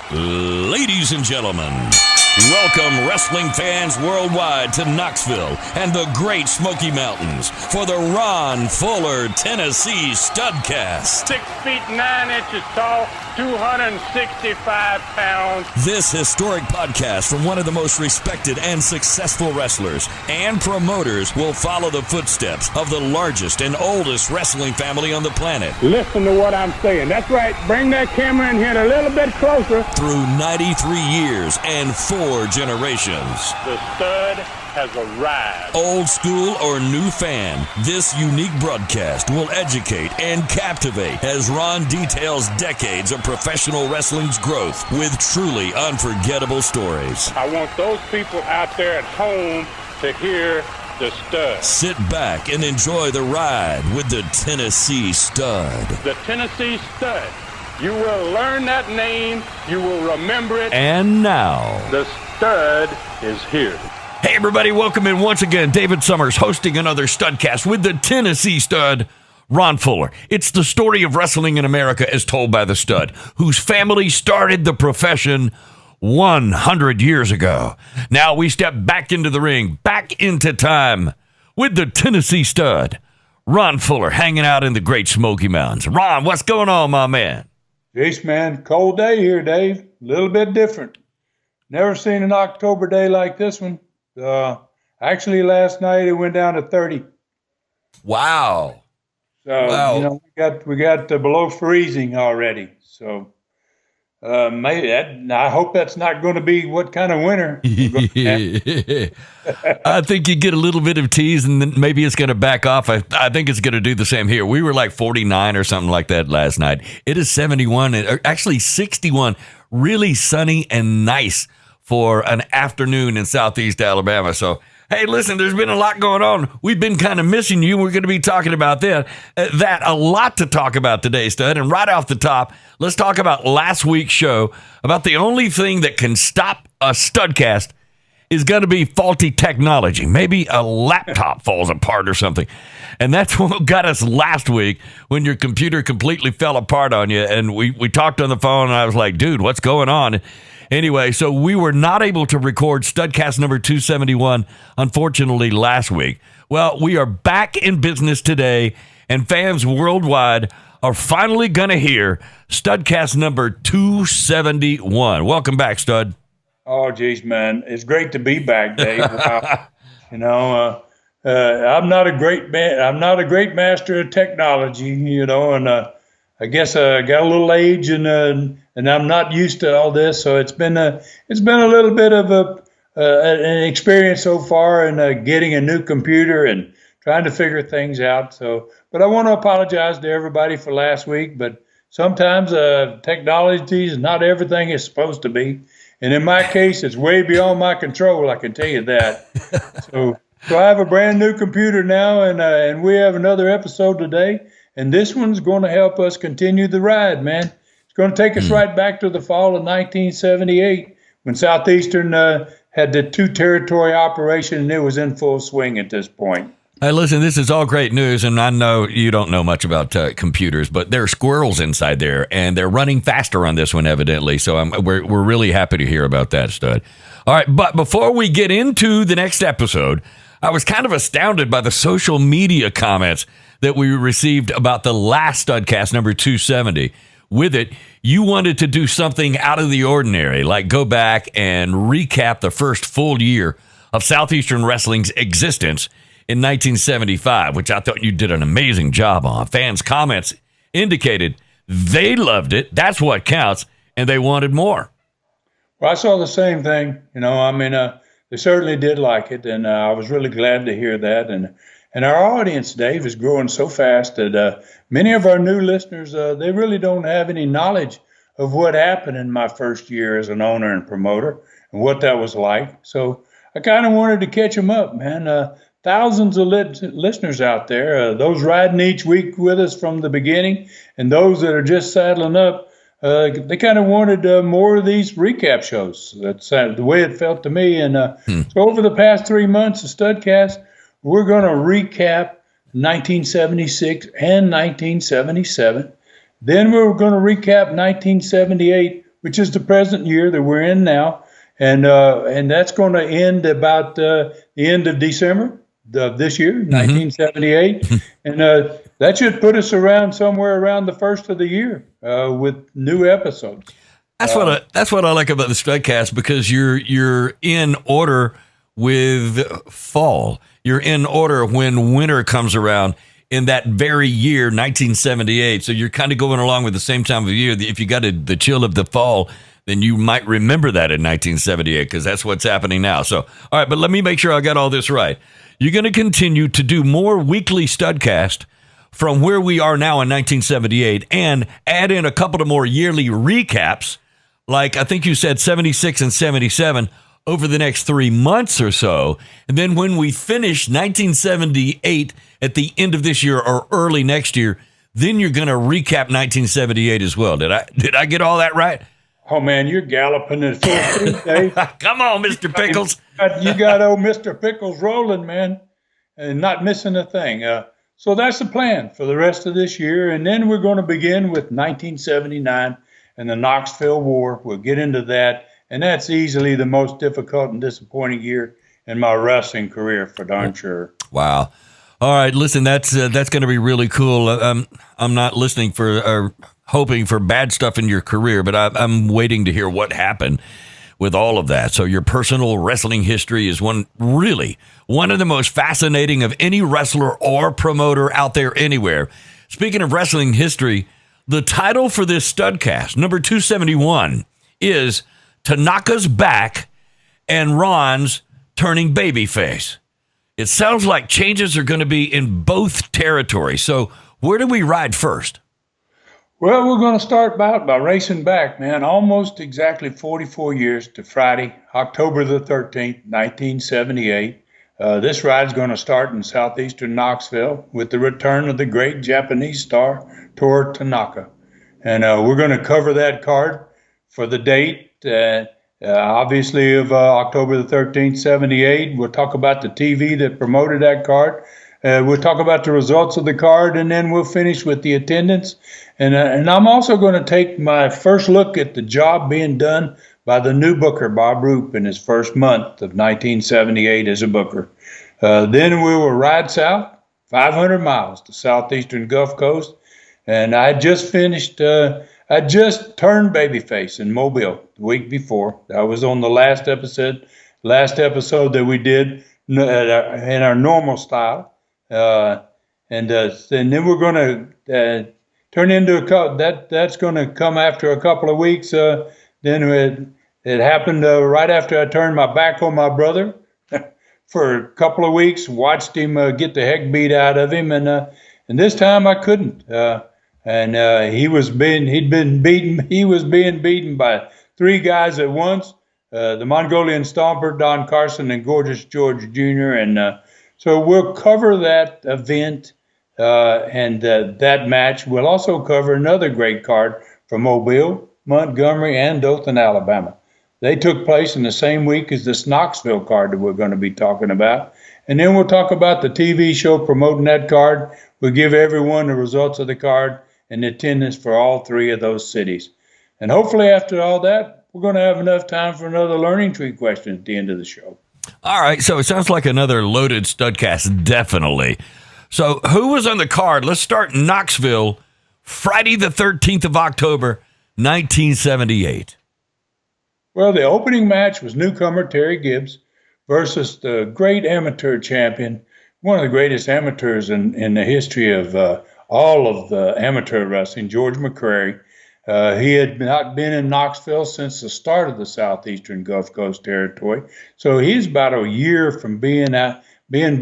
Ladies and gentlemen, welcome wrestling fans worldwide to Knoxville and the Great Smoky Mountains for the Ron Fuller, Tennessee Studcast. 6 feet 9 inches tall, 265 pounds. This historic podcast from one of the most respected and successful wrestlers and promoters will follow the footsteps of the largest and oldest wrestling family on the planet. Listen to what I'm saying. That's right. Bring that camera in here a little bit closer. Through 93 years and 4 generations. The stud has arrived. Old school or new fan, this unique broadcast will educate and captivate as Ron details decades of professional wrestling's growth with truly unforgettable stories. I want those people out there at home to hear the stud. Sit back and enjoy the ride with the Tennessee Stud. The Tennessee Stud. You will learn that name. You will remember it. And now, the stud is here. Hey everybody, welcome in once again. David Summers hosting another Studcast with the Tennessee Stud, Ron Fuller. It's the story of wrestling in America as told by the stud, whose family started the profession 100 years ago. Now we step back into the ring, back into time with the Tennessee Stud, Ron Fuller, hanging out in the Great Smoky Mountains. Ron, what's going on, my man? Jeez, man, cold day here, Dave. A little bit different. Never seen an October day like this one. Actually, last night it went down to 30. Wow. So, you know, we got below freezing already. So, maybe I hope that's not going to be what kind of winter. I think you get a little bit of tease and then maybe it's going to back off. I think it's going to do the same here. We were like 49 or something like that last night. It is 71, actually 61, really sunny and nice for an afternoon in Southeast Alabama. So, hey, listen, there's been a lot going on. We've been kind of missing you. We're going to be talking about that. A lot to talk about today, Stud. And right off the top, let's talk about last week's show, about the only thing that can stop a Studcast is going to be faulty technology. Maybe a laptop falls apart or something. And that's what got us last week when your computer completely fell apart on you. And we talked on the phone, and I was like, dude, what's going on? Anyway, so we were not able to record Studcast number 271, unfortunately, last week. Well, we are back in business today, and fans worldwide are finally going to hear Studcast number 271. Welcome back, Stud. Oh, geez, man. It's great to be back, Dave. You know, I'm not a great man. I'm not a great master of technology, you know, and I guess I got a little age and I'm not used to all this, so it's been a little bit of an experience so far in getting a new computer and trying to figure things out. So, but I want to apologize to everybody for last week. But sometimes technology is not everything it's supposed to be, and in my case, it's way beyond my control. I can tell you that. So I have a brand new computer now, and we have another episode today. And this one's going to help us continue the ride, man. It's going to take us right back to the fall of 1978 when Southeastern had the 2-territory operation, and it was in full swing at this point. Hey, listen, this is all great news, and I know you don't know much about computers, but there are squirrels inside there, and they're running faster on this one, evidently. So we're really happy to hear about that, Stud. All right, but before we get into the next episode, I was kind of astounded by the social media comments that we received about the last Studcast, number 270. With it, you wanted to do something out of the ordinary, like go back and recap the first full year of Southeastern Wrestling's existence in 1975, which I thought you did an amazing job on. Fans' comments indicated they loved it. That's what counts, and they wanted more. Well, I saw the same thing. You know, I mean, they certainly did like it, and I was really glad to hear that. And our audience, Dave, is growing so fast that many of our new listeners, they really don't have any knowledge of what happened in my first year as an owner and promoter and what that was like. So I kind of wanted to catch them up, man. Thousands of listeners out there, those riding each week with us from the beginning and those that are just saddling up, they kind of wanted more of these recap shows. That's the way it felt to me. And so over the past 3 months of Studcast, we're going to recap 1976 and 1977. Then we're going to recap 1978 which is the present year that we're in now. And that's going to end about the end of December of this year, 1978. And that should put us around somewhere around the first of the year with new episodes. That's what I like about the Studcast, because you're in order with fall. You're in order when winter comes around in that very year, 1978. So you're kind of going along with the same time of year. If you got the chill of the fall, then you might remember that in 1978, because that's what's happening now. So, all right, but let me make sure I got all this right. You're going to continue to do more weekly Studcast from where we are now in 1978 and add in a couple of more yearly recaps, like I think you said 76 and 77, over the next 3 months or so. And then when we finish 1978 at the end of this year or early next year, then you're going to recap 1978 as well. Did I get all that right? Oh, man, you're galloping at full speed, Dave. Come on, Mr. Pickles. You got old Mr. Pickles rolling, man, and not missing a thing. So that's the plan for the rest of this year. And then we're going to begin with 1979 and the Knoxville War. We'll get into that. And that's easily the most difficult and disappointing year in my wrestling career, for darn sure. Wow. All right, listen, that's going to be really cool. I'm not listening for or hoping for bad stuff in your career, but I'm waiting to hear what happened with all of that. So your personal wrestling history is one of the most fascinating of any wrestler or promoter out there anywhere. Speaking of wrestling history, the title for this Studcast, number 271, is Tanaka's Back and Ron's Turning Babyface. It sounds like changes are going to be in both territories. So where do we ride first? Well, we're going to start by racing back, man, almost exactly 44 years to Friday, October the 13th, 1978. This ride's going to start in southeastern Knoxville with the return of the great Japanese star, Toru Tanaka. And we're going to cover that card for the date, obviously, of October the 13th, 78. We'll talk about the TV that promoted that card. We'll talk about the results of the card, and then we'll finish with the attendance. And I'm also going to take my first look at the job being done by the new booker, Bob Roop, in his first month of 1978 as a booker. Then we will ride south, 500 miles to southeastern Gulf Coast. And I just finished, I just turned Babyface in Mobile the week before. I was on the last episode that we did in our normal style. And then we're going to turn into that's going to come after a couple of weeks. Then it happened right after I turned my back on my brother for a couple of weeks, watched him get the heck beat out of him. And this time I couldn't. He was being beaten by three guys at once, the Mongolian Stomper, Don Carson, and Gorgeous George Jr. And so we'll cover that event and that match. We'll also cover another great card from Mobile, Montgomery, and Dothan, Alabama. They took place in the same week as this Knoxville card that we're going to be talking about. And then we'll talk about the TV show promoting that card. We'll give everyone the results of the card and the attendance for all three of those cities. And hopefully after all that, we're going to have enough time for another learning tree question at the end of the show. All right, so it sounds like another loaded Studcast, definitely. So who was on the card? Let's start in Knoxville, Friday the 13th of October, 1978. Well, the opening match was newcomer Terry Gibbs versus the great amateur champion, one of the greatest amateurs in the history of all of the amateur wrestling, George McCrary. He had not been in Knoxville since the start of the southeastern Gulf Coast territory, so he's about a year from being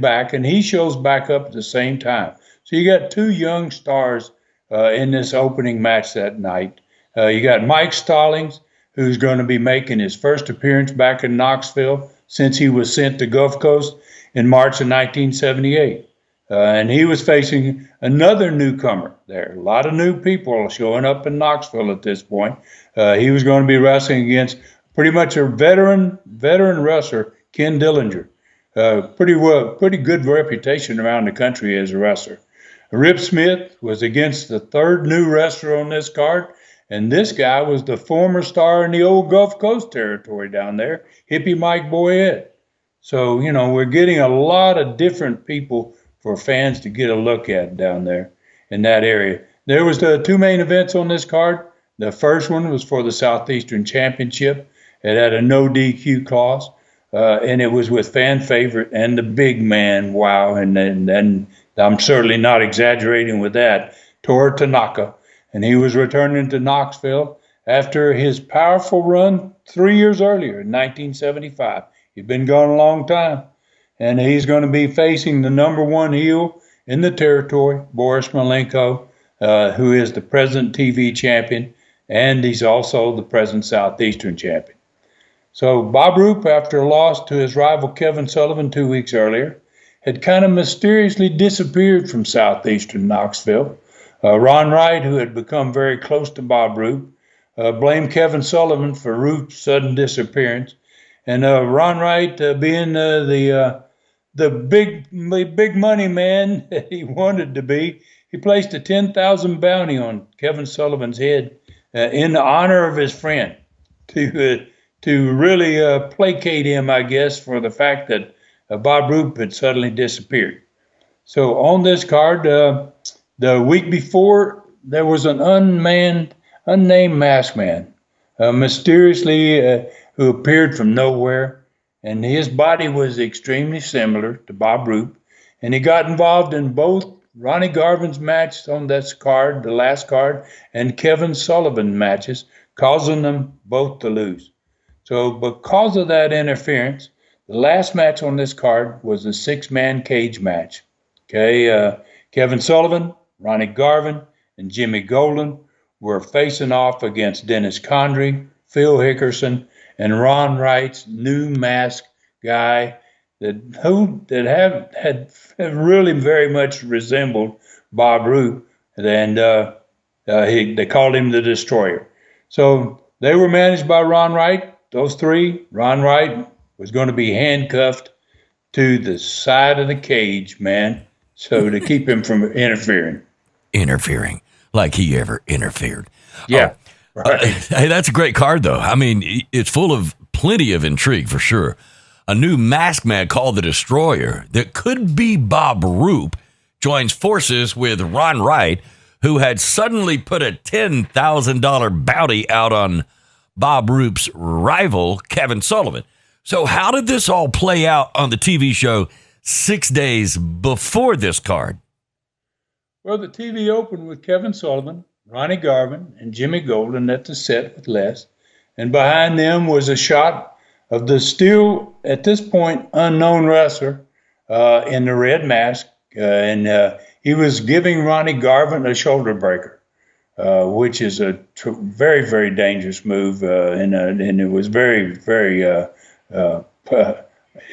back, and he shows back up at the same time. So you got two young stars in this opening match that night. You got Mike Stallings, who's going to be making his first appearance back in Knoxville since he was sent to Gulf Coast in March of 1978. And he was facing another newcomer there. A lot of new people showing up in Knoxville at this point. He was going to be wrestling against pretty much a veteran wrestler, Ken Dillinger. Pretty good reputation around the country as a wrestler. Rip Smith was against the third new wrestler on this card, And this guy was the former star in the old Gulf Coast territory down there, Hippie Mike Boyette. So, we're getting a lot of different people for fans to get a look at down there in that area. There was the two main events on this card. The first one was for the Southeastern Championship. It had a no DQ clause, and it was with fan favorite and the big man, wow, and I'm certainly not exaggerating with that, Toru Tanaka. And he was returning to Knoxville after his powerful run 3 years earlier in 1975. He'd been gone a long time. And he's going to be facing the number one heel in the territory, Boris Malenko, who is the present TV champion, and he's also the present Southeastern champion. So Bob Roop, after a loss to his rival Kevin Sullivan 2 weeks earlier, had kind of mysteriously disappeared from Southeastern Knoxville. Ron Wright, who had become very close to Bob Roop, blamed Kevin Sullivan for Roop's sudden disappearance. And Ron Wright, being the big money man that he wanted to be, he placed a $10,000 bounty on Kevin Sullivan's head in honor of his friend to really placate him, I guess, for the fact that Bob Roop had suddenly disappeared. So on this card, the week before, there was an unnamed masked man, mysteriously who appeared from nowhere, and his body was extremely similar to Bob Roop, and he got involved in both Ronnie Garvin's match on this card, the last card, and Kevin Sullivan matches, causing them both to lose. So because of that interference, the last match on this card was a six-man cage match. Okay, Kevin Sullivan, Ronnie Garvin, and Jimmy Golden were facing off against Dennis Condrey, Phil Hickerson, and Ron Wright's new masked guy that had really very much resembled Bob Roop, and they called him the Destroyer. So they were managed by Ron Wright. Those three, Ron Wright was going to be handcuffed to the side of the cage, man, so to keep him from interfering. Interfering, like he ever interfered. Yeah. Right. Hey, that's a great card, though. I mean, it's full of plenty of intrigue, for sure. A new masked man called the Destroyer that could be Bob Roop joins forces with Ron Wright, who had suddenly put a $10,000 bounty out on Bob Roop's rival, Kevin Sullivan. So how did this all play out on the TV show 6 days before this card? Well, the TV opened with Kevin Sullivan, Ronnie Garvin, and Jimmy Golden at the set with Les. And behind them was a shot of the still, at this point, unknown wrestler in the red mask. And he was giving Ronnie Garvin a shoulder breaker, which is a very, very dangerous move. And it was very, very,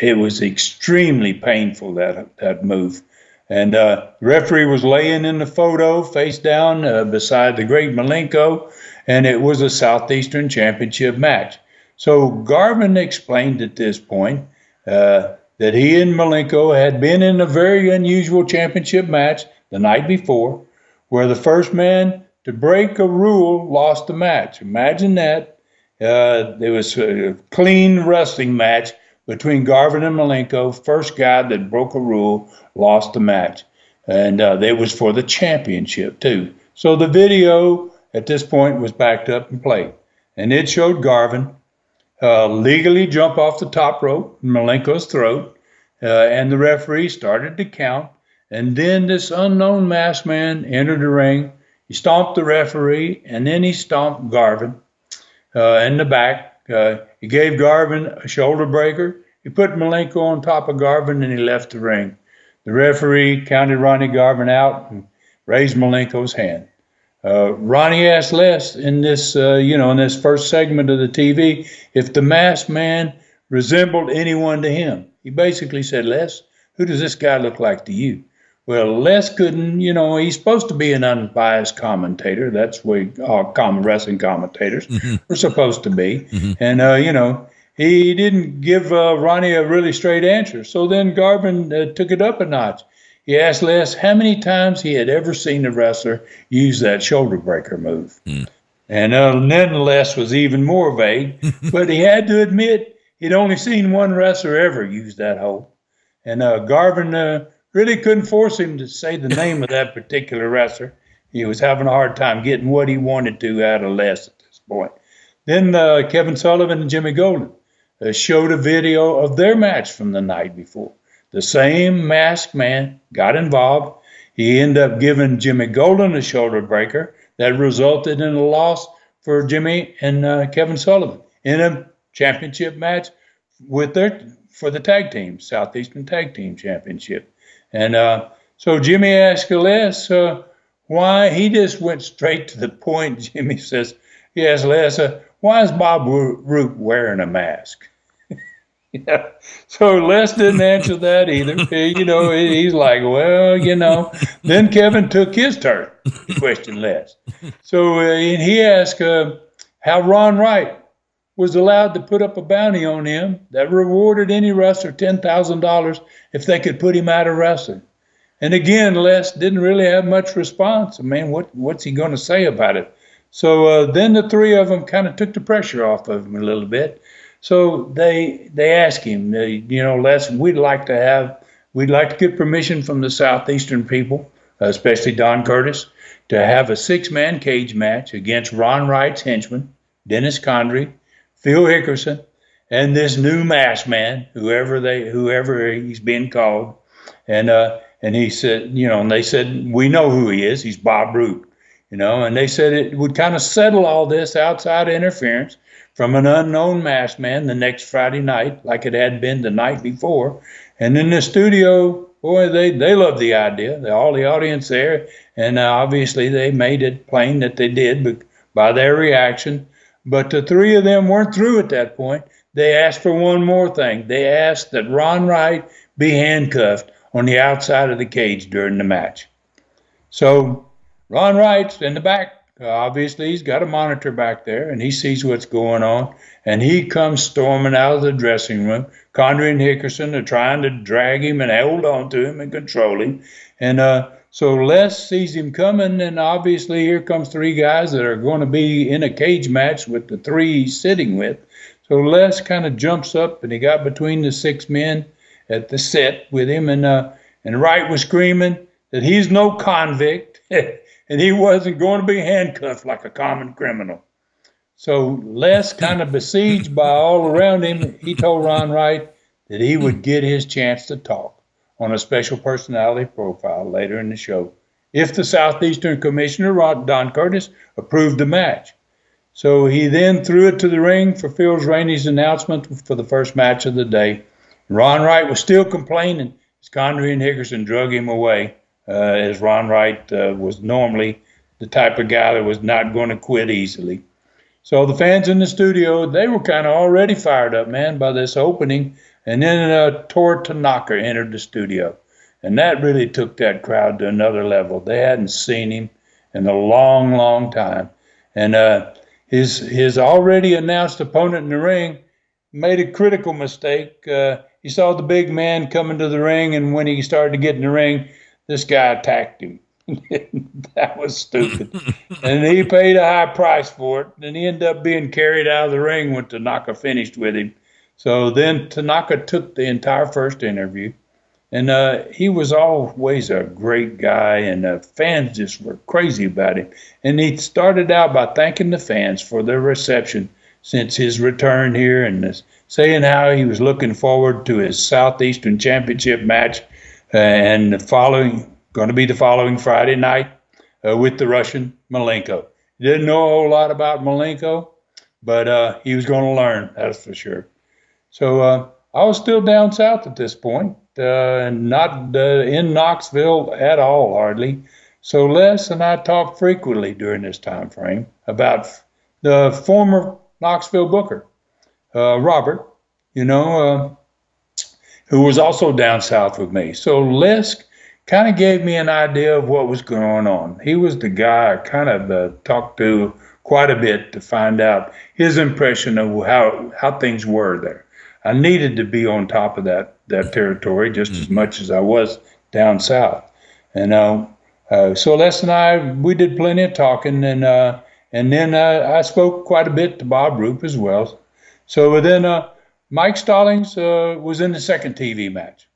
it was extremely painful, that move. And the referee was laying in the photo face down beside the great Malenko, and it was a Southeastern Championship match. So Garvin explained at this point that he and Malenko had been in a very unusual championship match the night before, where the first man to break a rule lost the match. Imagine that. There was a clean wrestling match between Garvin and Malenko. First guy that broke a rule lost the match. And it was for the championship, too. So the video at this point was backed up and played. And it showed Garvin legally jump off the top rope in Malenko's throat. And the referee started to count. And then this unknown masked man entered the ring. He stomped the referee, and then he stomped Garvin in the back. He gave Garvin a shoulder breaker. He put Malenko on top of Garvin, and he left the ring. The referee counted Ronnie Garvin out and raised Malenko's hand. Ronnie asked Les in this, in this first segment of the TV, if the masked man resembled anyone to him. He basically said, Les, who does this guy look like to you? Well, Les couldn't, he's supposed to be an unbiased commentator. That's what all common wrestling commentators are supposed to be. Mm-hmm. And, he didn't give Ronnie a really straight answer. So then Garvin took it up a notch. He asked Les how many times he had ever seen a wrestler use that shoulder breaker move. Mm. And then Les was even more vague, but he had to admit he'd only seen one wrestler ever use that hold. And Garvin really couldn't force him to say the name of that particular wrestler. He was having a hard time getting what he wanted to out of Les at this point. Then Kevin Sullivan and Jimmy Golden showed a video of their match from the night before. The same masked man got involved. He ended up giving Jimmy Golden a shoulder breaker that resulted in a loss for Jimmy and Kevin Sullivan in a championship match for the tag team, Southeastern Tag Team Championship. And so Jimmy asked Les why. He just went straight to the point. Jimmy says, yes, Les, why is Bob Roop wearing a mask? Yeah. So Les didn't answer that either. He's like, well. Then Kevin took his turn to question Les. So he asked how Ron Wright was allowed to put up a bounty on him that rewarded any wrestler $10,000 if they could put him out of wrestling. And again, Les didn't really have much response. I mean, what's he going to say about it? So then the three of them kind of took the pressure off of him a little bit. So they asked him, Les, we'd like to get permission from the Southeastern people, especially Don Curtis, to have a 6-man cage match against Ron Wright's henchman, Dennis Condrey, Phil Hickerson, and this new masked man, whoever he's been called. And he said, and they said, we know who he is. He's Bob Roop, and they said it would kind of settle all this outside interference from an unknown masked man the next Friday night, like it had been the night before. And in the studio, boy, they loved the idea, all the audience there, and obviously they made it plain that they did by their reaction. But the three of them weren't through at that point. They asked for one more thing. They asked that Ron Wright be handcuffed on the outside of the cage during the match. So Ron Wright's in the back. Obviously, he's got a monitor back there, and he sees what's going on, and he comes storming out of the dressing room. Condrey and Hickerson are trying to drag him and hold on to him and control him. And so Les sees him coming, and obviously here comes three guys that are going to be in a cage match with the three he's sitting with. So Les kind of jumps up, and he got between the 6 men at the set with him, and Wright was screaming that he's no convict, and he wasn't going to be handcuffed like a common criminal. So Les, kind of besieged by all around him, he told Ron Wright that he would get his chance to talk on a special personality profile later in the show if the Southeastern Commissioner, Don Curtis, approved the match. So he then threw it to the ring for Phil Rainey's announcement for the first match of the day. Ron Wright was still complaining as Condrey and Hickerson drug him away, as Ron Wright was normally the type of guy that was not going to quit easily. So the fans in the studio, they were kind of already fired up, man, by this opening. And then Tanaka entered the studio. And that really took that crowd to another level. They hadn't seen him in a long, long time. And his already announced opponent in the ring made a critical mistake. He saw the big man coming to the ring, and when he started to get in the ring, this guy attacked him. That was stupid. And he paid a high price for it, and he ended up being carried out of the ring when Tanaka finished with him. So then Tanaka took the entire first interview, and he was always a great guy, and fans just were crazy about him. And he started out by thanking the fans for their reception since his return here, and saying how he was looking forward to his Southeastern Championship match and going to be the following Friday night with the Russian Malenko. He didn't know a whole lot about Malenko, but he was going to learn, that's for sure. So I was still down south at this point, not in Knoxville at all, hardly. So Les and I talked frequently during this time frame about the former Knoxville booker, Robert, who was also down south with me. So Les kind of gave me an idea of what was going on. He was the guy I kind of talked to quite a bit to find out his impression of how things were there. I needed to be on top of that territory just as much as I was down south. And so Les and I, we did plenty of talking, and And then I spoke quite a bit to Bob Roop as well. So then Mike Stallings was in the second TV match.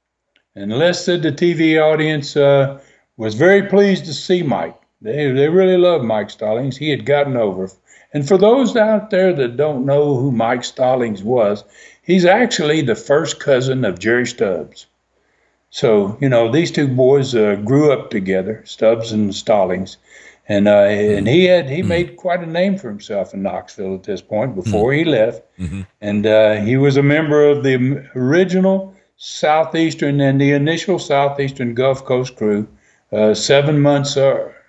And Les said the TV audience was very pleased to see Mike. They really loved Mike Stallings. He had gotten over. And for those out there that don't know who Mike Stallings was, he's actually the first cousin of Jerry Stubbs. So, these two boys grew up together, Stubbs and Stallings. And he made quite a name for himself in Knoxville at this point before he left. Mm-hmm. And he was a member of the original Southeastern and the initial Southeastern Gulf Coast crew 7 months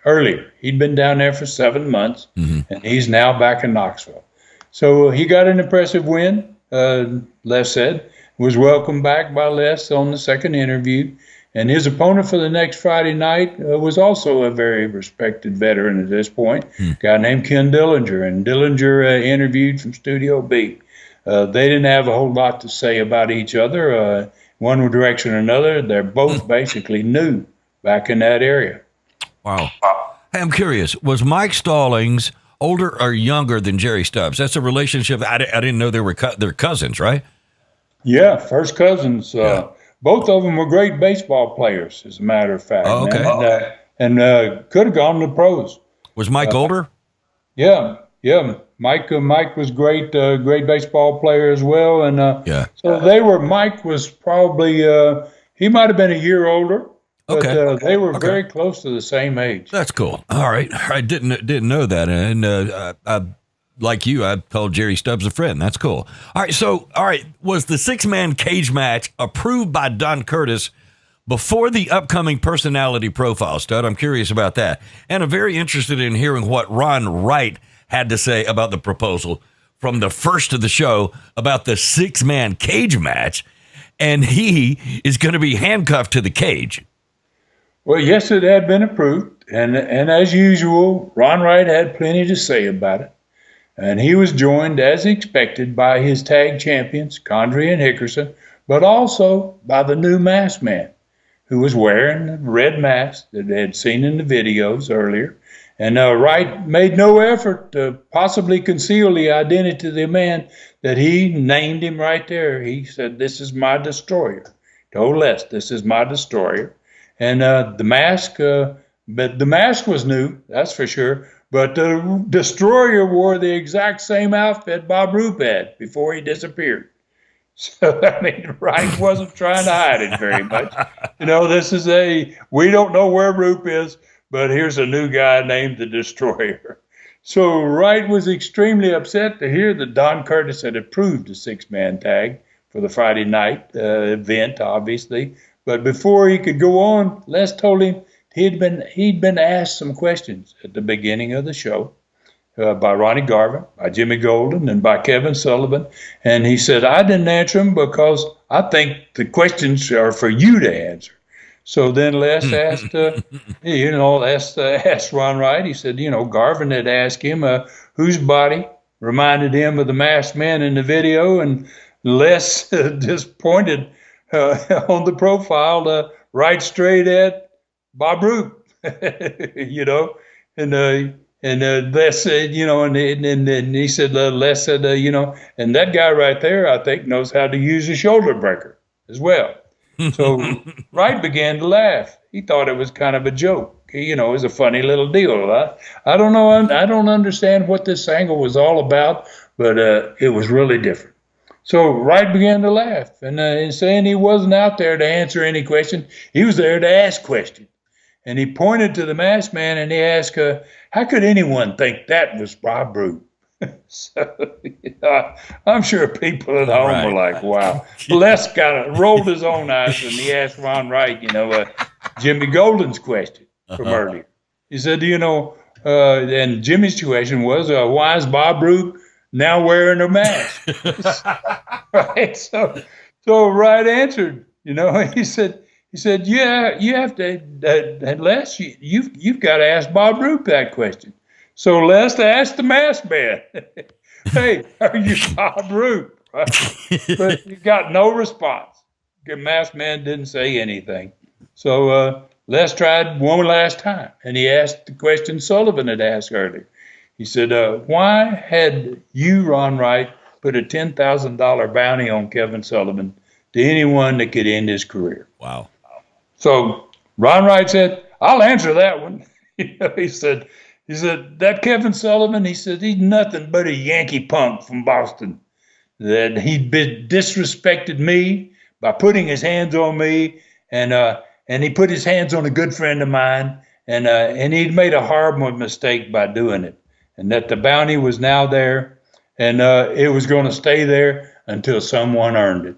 earlier. He'd been down there for 7 months, and he's now back in Knoxville. So he got an impressive win, Les said, was welcomed back by Les on the second interview. And his opponent for the next Friday night was also a very respected veteran at this point, a guy named Ken Dillinger. And Dillinger interviewed from Studio B. They didn't have a whole lot to say about each other, one direction or another. They're both basically new back in that area. Wow. Hey, I'm curious, was Mike Stallings older or younger than Jerry Stubbs? That's a relationship. I didn't know they're cousins, right? Yeah, first cousins. Both of them were great baseball players, as a matter of fact. Oh, okay. And could have gone to the pros. Was Mike older? Yeah. Mike was great baseball player as well. And so Mike was probably, he might have been a year older. But they were very close to the same age. That's cool. All right. I didn't know that. And like you, I called Jerry Stubbs a friend. That's cool. All right. Was the 6-man cage match approved by Don Curtis before the upcoming personality profile, Stud? I'm curious about that. And I'm very interested in hearing what Ron Wright had to say about the proposal from the first of the show about the 6-man cage match. And he is going to be handcuffed to the cage. Well, yes, it had been approved. And as usual, Ron Wright had plenty to say about it. And he was joined, as expected, by his tag champions, Condrey and Hickerson, but also by the new masked man, who was wearing the red mask that they had seen in the videos earlier. And Wright made no effort to possibly conceal the identity of the man that he named him right there. He said, "This is my destroyer." Told Les, "This is my destroyer." And the mask was new, that's for sure. But the destroyer wore the exact same outfit Bob Roop had before he disappeared. So, Wright wasn't trying to hide it very much. We don't know where Roop is, but here's a new guy named the Destroyer. So Wright was extremely upset to hear that Don Curtis had approved the 6-man tag for the Friday night event, obviously. But before he could go on, Les told him he'd been asked some questions at the beginning of the show by Ronnie Garvin, by Jimmy Golden, and by Kevin Sullivan. And he said, "I didn't answer them because I think the questions are for you to answer." So then Les asked, asked Ron Wright. He said, Garvin had asked him whose body reminded him of the masked man in the video, and Les just pointed on the profile right straight at Bob Roop, and Les said, and he said, Les said, and that guy right there, I think, knows how to use a shoulder breaker as well. So Wright began to laugh. He thought it was kind of a joke. It was a funny little deal. I don't know. I don't understand what this angle was all about, but it was really different. So Wright began to laugh and saying he wasn't out there to answer any question. He was there to ask questions. And he pointed to the masked man and he asked, how could anyone think that was Bob Roop? So I'm sure people at home were like, wow. Les kind of rolled his own eyes and he asked Ron Wright, Jimmy Golden's question from earlier. He said, and Jimmy's situation was, why is Bob Roop now wearing a mask? Right. So Wright answered, he said, yeah, you have to, Les, you've got to ask Bob Roop that question. So Les asked the masked man, "Hey, are you Bob Roop?" Right? But he got no response. The masked man didn't say anything. So Les tried one last time, and he asked the question Sullivan had asked earlier. He said, why had you, Ron Wright, put a $10,000 bounty on Kevin Sullivan to anyone that could end his career? Wow. So Ron Wright said, I'll answer that one. He said, that Kevin Sullivan, he said, he's nothing but a Yankee punk from Boston. That he'd disrespected me by putting his hands on me, and he put his hands on a good friend of mine, and he'd made a horrible mistake by doing it, and that the bounty was now there, and it was going to stay there until someone earned it.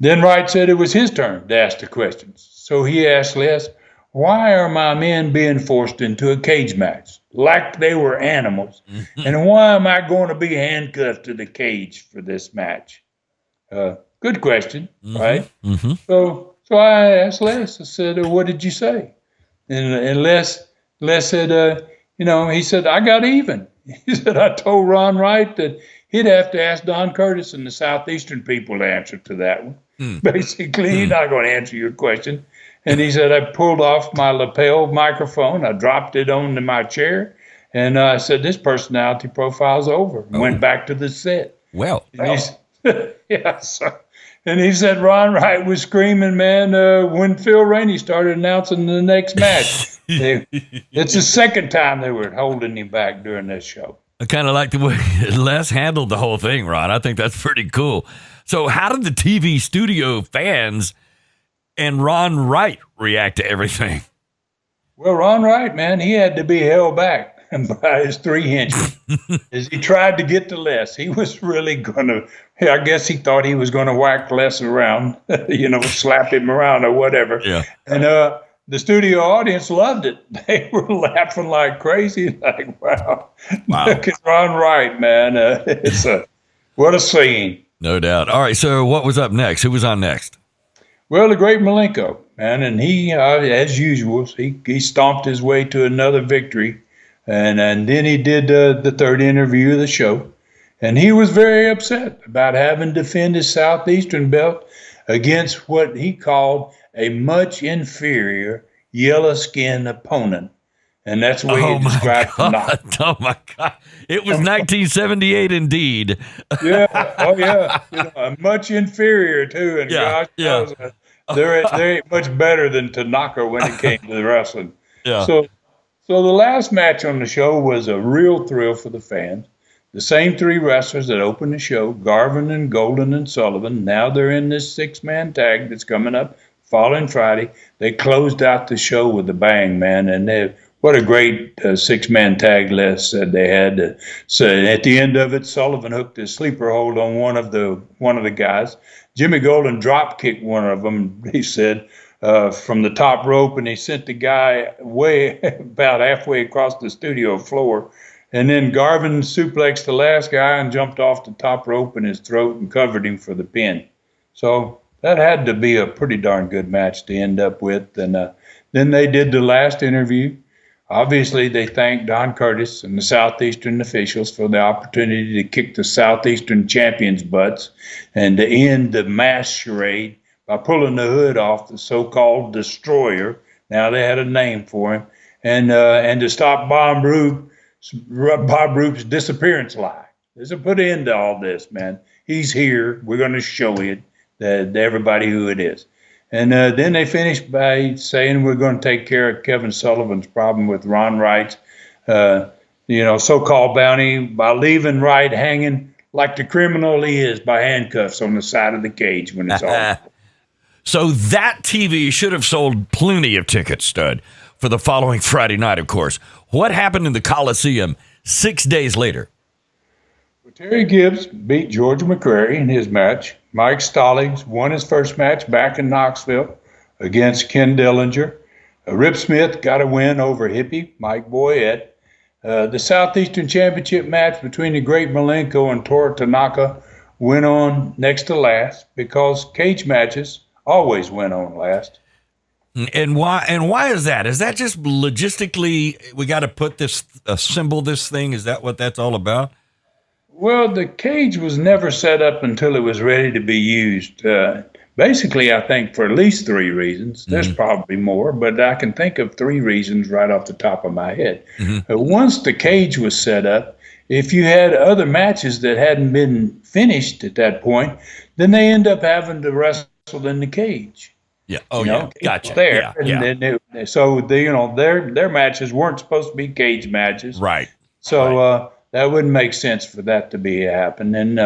Then Wright said it was his turn to ask the questions. So he asked Les, why are my men being forced into a cage match like they were animals? And why am I going to be handcuffed to the cage for this match? Good question, right? So I asked Les, I said, what did you say? And Les said, he said, I got even. He said, I told Ron Wright that he'd have to ask Don Curtis and the Southeastern people to answer to that one. Basically, he's not going to answer your question. And he said, I pulled off my lapel microphone. I dropped it onto my chair. And I said, this personality profile's over. And went back to the set. Well. And he said Ron Wright was screaming, man, when Phil Rainey started announcing the next match. It's the second time they were holding him back during this show. I kind of like the way Les handled the whole thing, Ron. I think that's pretty cool. So how did the TV studio fans and Ron Wright react to everything? Well, Ron Wright, man, he had to be held back by his 3 inches as he tried to get to Les. He was really going to, I guess he thought he was going to whack Les around, slap him around or whatever. Yeah. And the studio audience loved it. They were laughing like crazy, like, wow. Look at Ron Wright, man. What a scene. No doubt. All right, so what was up next? Who was on next? Well, the great Malenko, man, and he, as usual, he stomped his way to another victory, and then he did the third interview of the show, and he was very upset about having to defend his Southeastern belt against what he called a much inferior yellow-skinned opponent, and that's the way he described Tanaka. Oh my God! It was 1978, indeed. Yeah, much inferior too, and gosh knows, they ain't much better than Tanaka when it came to the wrestling. Yeah. So the last match on the show was a real thrill for the fans. The same 3 wrestlers that opened the show, Garvin and Golden and Sullivan, now they're in this 6-man tag that's coming up following Friday. They closed out the show with a bang, man, and what a great 6-man tag list that they had. So at the end of it, Sullivan hooked his sleeper hold on one of the guys. Jimmy Golden drop kicked one of them, he said, from the top rope, and he sent the guy way about halfway across the studio floor. And then Garvin suplexed the last guy and jumped off the top rope in his throat and covered him for the pin. So that had to be a pretty darn good match to end up with. And then they did the last interview. Obviously, they thanked Don Curtis and the Southeastern officials for the opportunity to kick the Southeastern champions' butts and to end the mass charade by pulling the hood off the so-called Destroyer. Now they had a name for him. And to stop Bob Roop's disappearance lie. There's a put end to all this, man. He's here. We're going to show it to everybody who it is. And then they finished by saying we're going to take care of Kevin Sullivan's problem with Ron Wright's, so-called bounty by leaving Wright hanging like the criminal he is by handcuffs on the side of the cage when it's all. So that TV should have sold plenty of tickets, Stud, for the following Friday night, of course. What happened in the Coliseum 6 days later? Well, Terry Gibbs beat George McCrary in his match. Mike Stallings won his first match back in Knoxville against Ken Dillinger. Rip Smith got a win over Hippie Mike Boyette. The Southeastern Championship match between the great Malenko and Toru Tanaka went on next to last because cage matches always went on last. And why is that? Is that just logistically we got to put this assemble this thing? Is that what that's all about? Well, the cage was never set up until it was ready to be used. basically, I think, for at least 3 reasons. There's probably more, but I can think of 3 reasons right off the top of my head. Once the cage was set up, if you had other matches that hadn't been finished at that point, then they end up having to wrestle in the cage. Yeah. Oh, yeah. Gotcha. There. Yeah. And then so their matches weren't supposed to be cage matches. Right. So that wouldn't make sense for that to be happen. And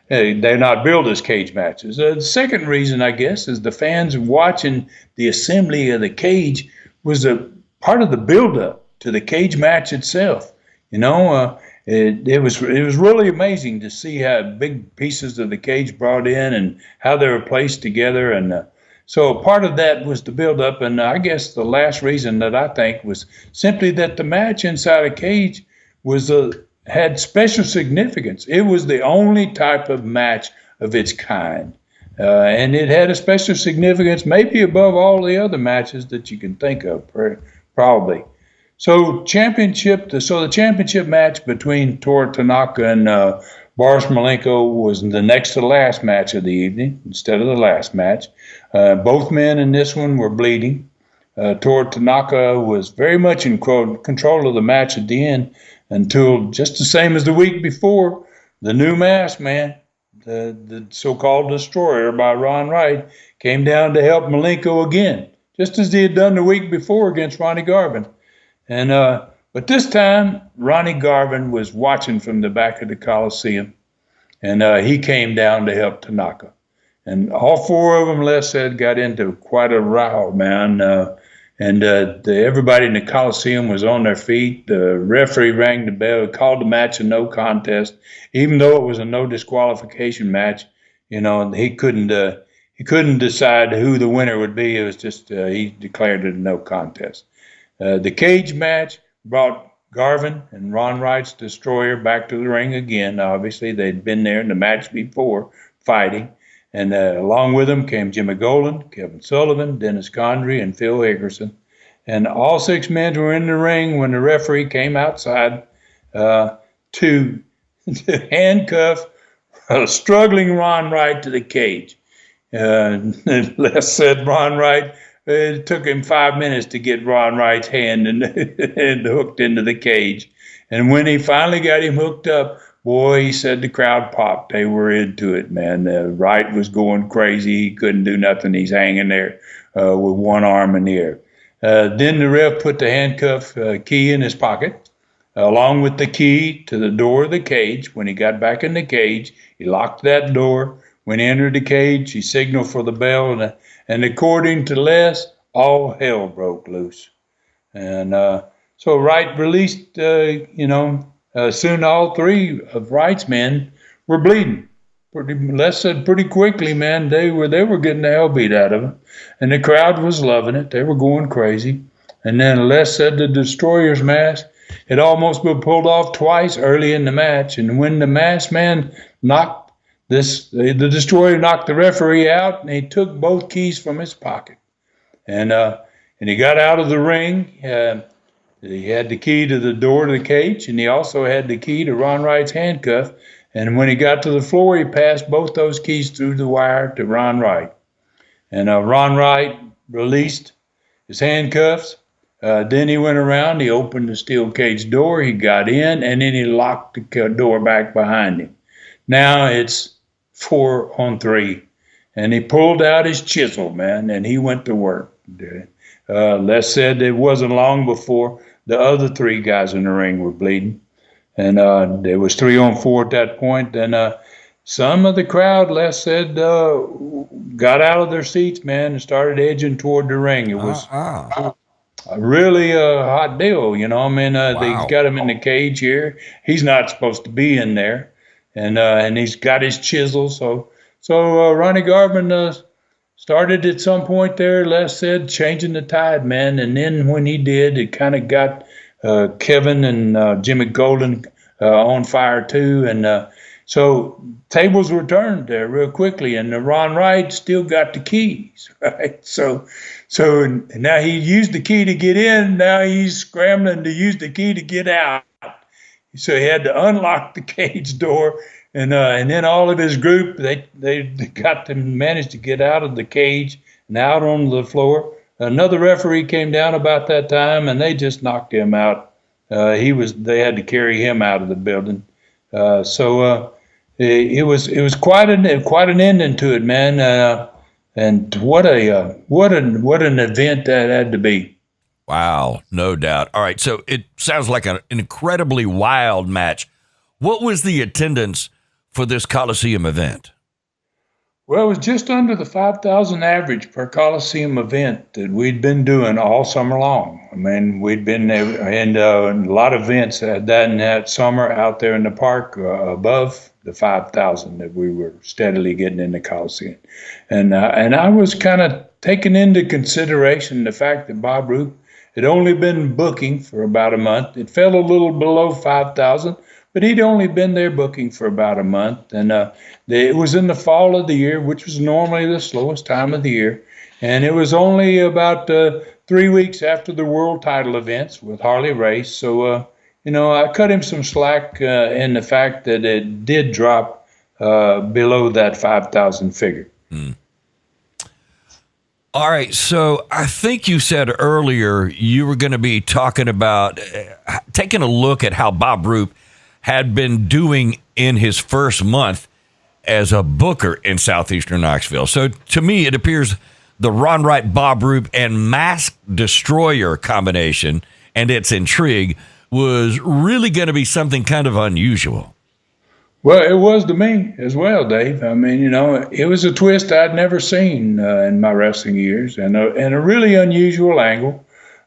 they're not billed as cage matches. The second reason, I guess, is the fans watching the assembly of the cage was a part of the buildup to the cage match itself. It was really amazing to see how big pieces of the cage brought in and how they were placed together. And so part of that was the build-up. And I guess the last reason that I think was simply that the match inside a cage had special significance. It was the only type of match of its kind. And it had a special significance maybe above all the other matches that you can think of, probably. So the championship match between Toru Tanaka and Boris Malenko was the next to last match of the evening instead of the last match. Both men in this one were bleeding. Toru Tanaka was very much in control of the match at the end until, just the same as the week before, the new masked man, the so-called Destroyer by Ron Wright, came down to help Malenko again, just as he had done the week before against Ronnie Garvin. And but this time, Ronnie Garvin was watching from the back of the Coliseum, and he came down to help Tanaka. And all 4 of them, Les said, got into quite a row, man. Everybody in the Coliseum was on their feet. The referee rang the bell, called the match a no contest, even though it was a no disqualification match. He couldn't decide who the winner would be. It was just he declared it a no contest. The cage match brought Garvin and Ron Wright's Destroyer back to the ring again. Obviously, they'd been there in the match before fighting. And along with them came Jimmy Golden, Kevin Sullivan, Dennis Condrey, and Phil Hickerson. And all 6 men were in the ring when the referee came outside to handcuff a struggling Ron Wright to the cage. Les said Ron Wright, it took him 5 minutes to get Ron Wright's hand and hooked into the cage. And when he finally got him hooked up, boy, he said the crowd popped. They were into it, man. Wright was going crazy. He couldn't do nothing. He's hanging there with one arm in the air. Then the ref put the handcuff key in his pocket, along with the key to the door of the cage. When he got back in the cage, he locked that door. When he entered the cage, he signaled for the bell, and according to Les, all hell broke loose. And so Wright released, soon all 3 of Wright's men were bleeding. Les said pretty quickly, man, they were getting the hell beat out of them. And the crowd was loving it. They were going crazy. And then Les said the Destroyer's mask had almost been pulled off twice early in the match. And when the masked man the Destroyer knocked the referee out, and he took both keys from his pocket. And he got out of the ring. He had the key to the door to the cage, and he also had the key to Ron Wright's handcuff. And when he got to the floor, he passed both those keys through the wire to Ron Wright. And Ron Wright released his handcuffs. Then he went around, he opened the steel cage door, he got in, and then he locked the door back behind him. Now it's 4 on 3. And he pulled out his chisel, man, and he went to work. Les said it wasn't long before the other 3 guys in the ring were bleeding. And there was 3 on 4 at that point. And some of the crowd, Les said, got out of their seats, man, and started edging toward the ring. It was really a hot deal, Wow. They got him in the cage here. He's not supposed to be in there. And he's got his chisel. So Ronnie Garvin started at some point there, Les said, changing the tide, man. And then when he did, it kind of got Kevin and Jimmy Golden on fire too. And so tables were turned there real quickly. And Ron Wright still got the keys, right? So now he used the key to get in. Now he's scrambling to use the key to get out. So he had to unlock the cage door, and then all of his group they managed to get out of the cage and out on the floor. Another referee came down about that time, and they just knocked him out. They had to carry him out of the building. It was quite an ending to it, man. And what an event that had to be. Wow, no doubt. All right, so it sounds like an incredibly wild match. What was the attendance for this Coliseum event? Well, it was just under the 5,000 average per Coliseum event that we'd been doing all summer long. I mean, we'd been in a lot of events that summer out there in the park above the 5,000 that we were steadily getting in the Coliseum. And I was kind of taking into consideration the fact that Bob Roop had only been booking for about a month. It fell a little below 5,000, but he'd only been there booking for about a month. And it was in the fall of the year, which was normally the slowest time of the year. And it was only about 3 weeks after the world title events with Harley Race. So, I cut him some slack in the fact that it did drop below that 5,000 figure. Mm. All right, so I think you said earlier you were going to be talking about taking a look at how Bob Roop had been doing in his first month as a booker in southeastern Knoxville. So to me, it appears the Ron Wright, Bob Roop, and Mask Destroyer combination and its intrigue was really going to be something kind of unusual. Well, it was to me as well, Dave. I mean, it was a twist I'd never seen in my wrestling years, and a really unusual angle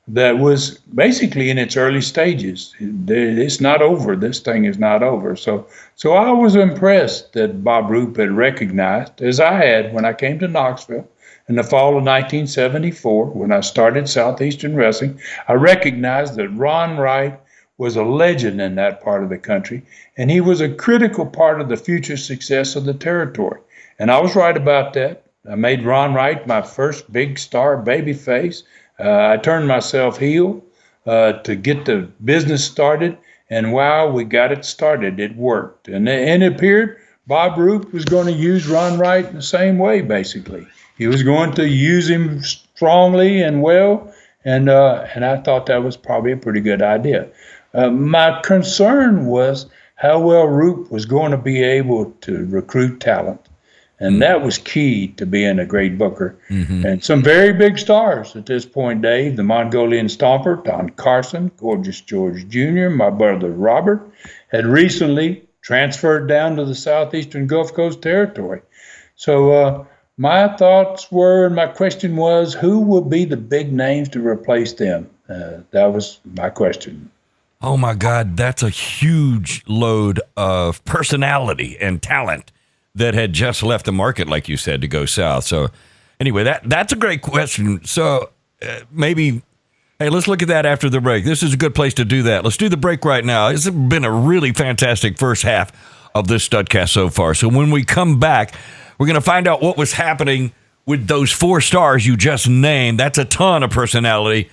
that was basically in its early stages. It's not over. This thing is not over. So I was impressed that Bob Roop had recognized, as I had when I came to Knoxville in the fall of 1974, when I started Southeastern Wrestling. I recognized that Ron Wright was a legend in that part of the country, and he was a critical part of the future success of the territory. And I was right about that. I made Ron Wright my first big star babyface. I turned myself heel to get the business started, and wow, we got it started. It worked. And it appeared Bob Roop was going to use Ron Wright in the same way, basically. He was going to use him strongly and well, and I thought that was probably a pretty good idea. My concern was how well Roop was going to be able to recruit talent. And that was key to being a great booker. Mm-hmm. And some very big stars at this point, Dave, the Mongolian Stomper, Don Carson, Gorgeous George Jr., my brother Robert, had recently transferred down to the southeastern Gulf Coast territory. So my thoughts were, and my question was, who will be the big names to replace them? That was my question. Oh, my God, that's a huge load of personality and talent that had just left the market, like you said, to go south. So anyway, that's a great question. So maybe, hey, let's look at that after the break. This is a good place to do that. Let's do the break right now. It's been a really fantastic first half of this Studcast so far. So when we come back, we're going to find out what was happening with those 4 stars you just named. That's a ton of personality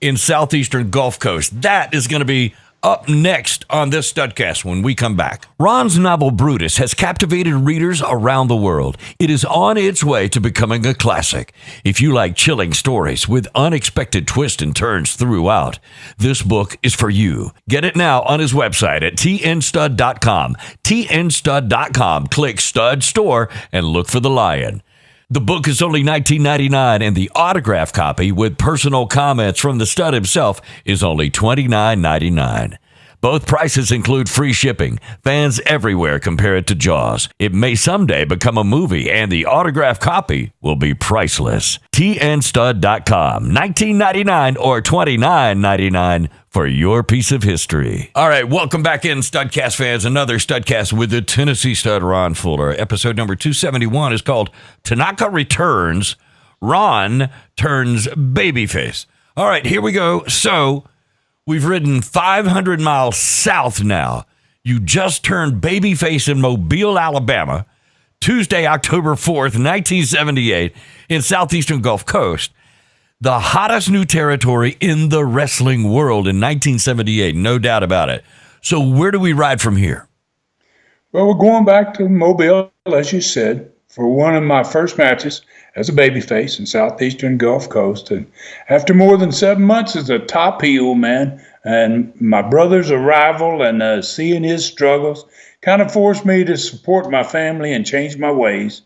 in southeastern Gulf Coast. That is going to be up next on this Studcast when we come back. Ron's novel Brutus has captivated readers around the world. It is on its way to becoming a classic. If you like chilling stories with unexpected twists and turns throughout, this book is for you. Get it now on his website at tnstud.com. tnstud.com. Click Stud Store and look for the lion. The book is only $19.99, and the autograph copy with personal comments from the stud himself is only $29.99. Both prices include free shipping. Fans everywhere compare it to Jaws. It may someday become a movie, and the autograph copy will be priceless. tnstud.com, $19.99 or $29.99 for your piece of history. All right, welcome back in, Studcast fans. Another Studcast with the Tennessee stud, Ron Fuller. Episode number 271 is called Tanaka Returns, Ron Turns Babyface. All right, here we go. So we've ridden 500 miles south now. You just turned babyface in Mobile, Alabama, Tuesday, October 4th, 1978, in southeastern Gulf Coast. The hottest new territory in the wrestling world in 1978, no doubt about it. So where do we ride from here? Well, we're going back to Mobile, as you said, for one of my first matches as a babyface in Southeastern Gulf Coast. And after more than 7 months as a top heel, man, and my brother's arrival and seeing his struggles kind of forced me to support my family and change my ways.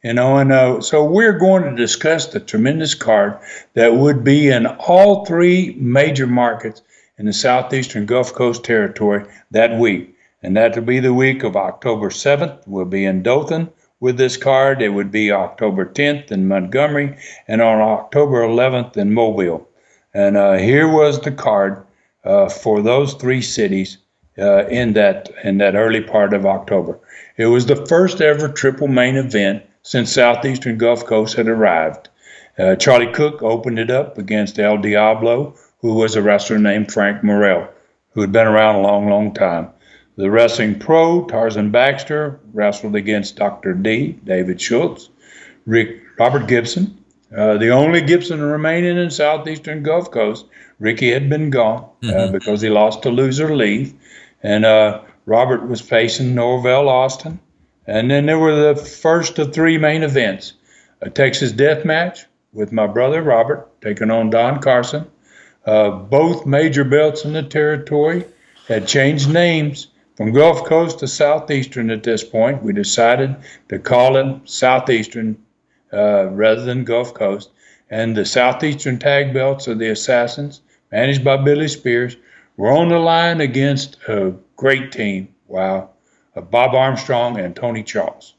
So we're going to discuss the tremendous card that would be in all three major markets in the Southeastern Gulf Coast territory that week. And that will be the week of October 7th. We'll be in Dothan with this card. It would be October 10th in Montgomery and on October 11th in Mobile. And here was the card for those three cities in that early part of October. It was the first ever triple main event since Southeastern Gulf Coast had arrived. Charlie Cook opened it up against El Diablo, who was a wrestler named Frank Morrell, who had been around a long, long time. The wrestling pro, Tarzan Baxter, wrestled against Dr. D, David Schultz, Robert Gibson, the only Gibson remaining in Southeastern Gulf Coast. Ricky had been gone because he lost to Loser Leave. And Robert was facing Norvell Austin. And then there were the first of three main events. A Texas death match with my brother Robert taking on Don Carson. Both major belts in the territory had changed names from Gulf Coast to Southeastern at this point. We decided to call it Southeastern rather than Gulf Coast. And the Southeastern tag belts of the Assassins, managed by Billy Spears, were on the line against a great team. Wow. Bob Armstrong and Tony Charles.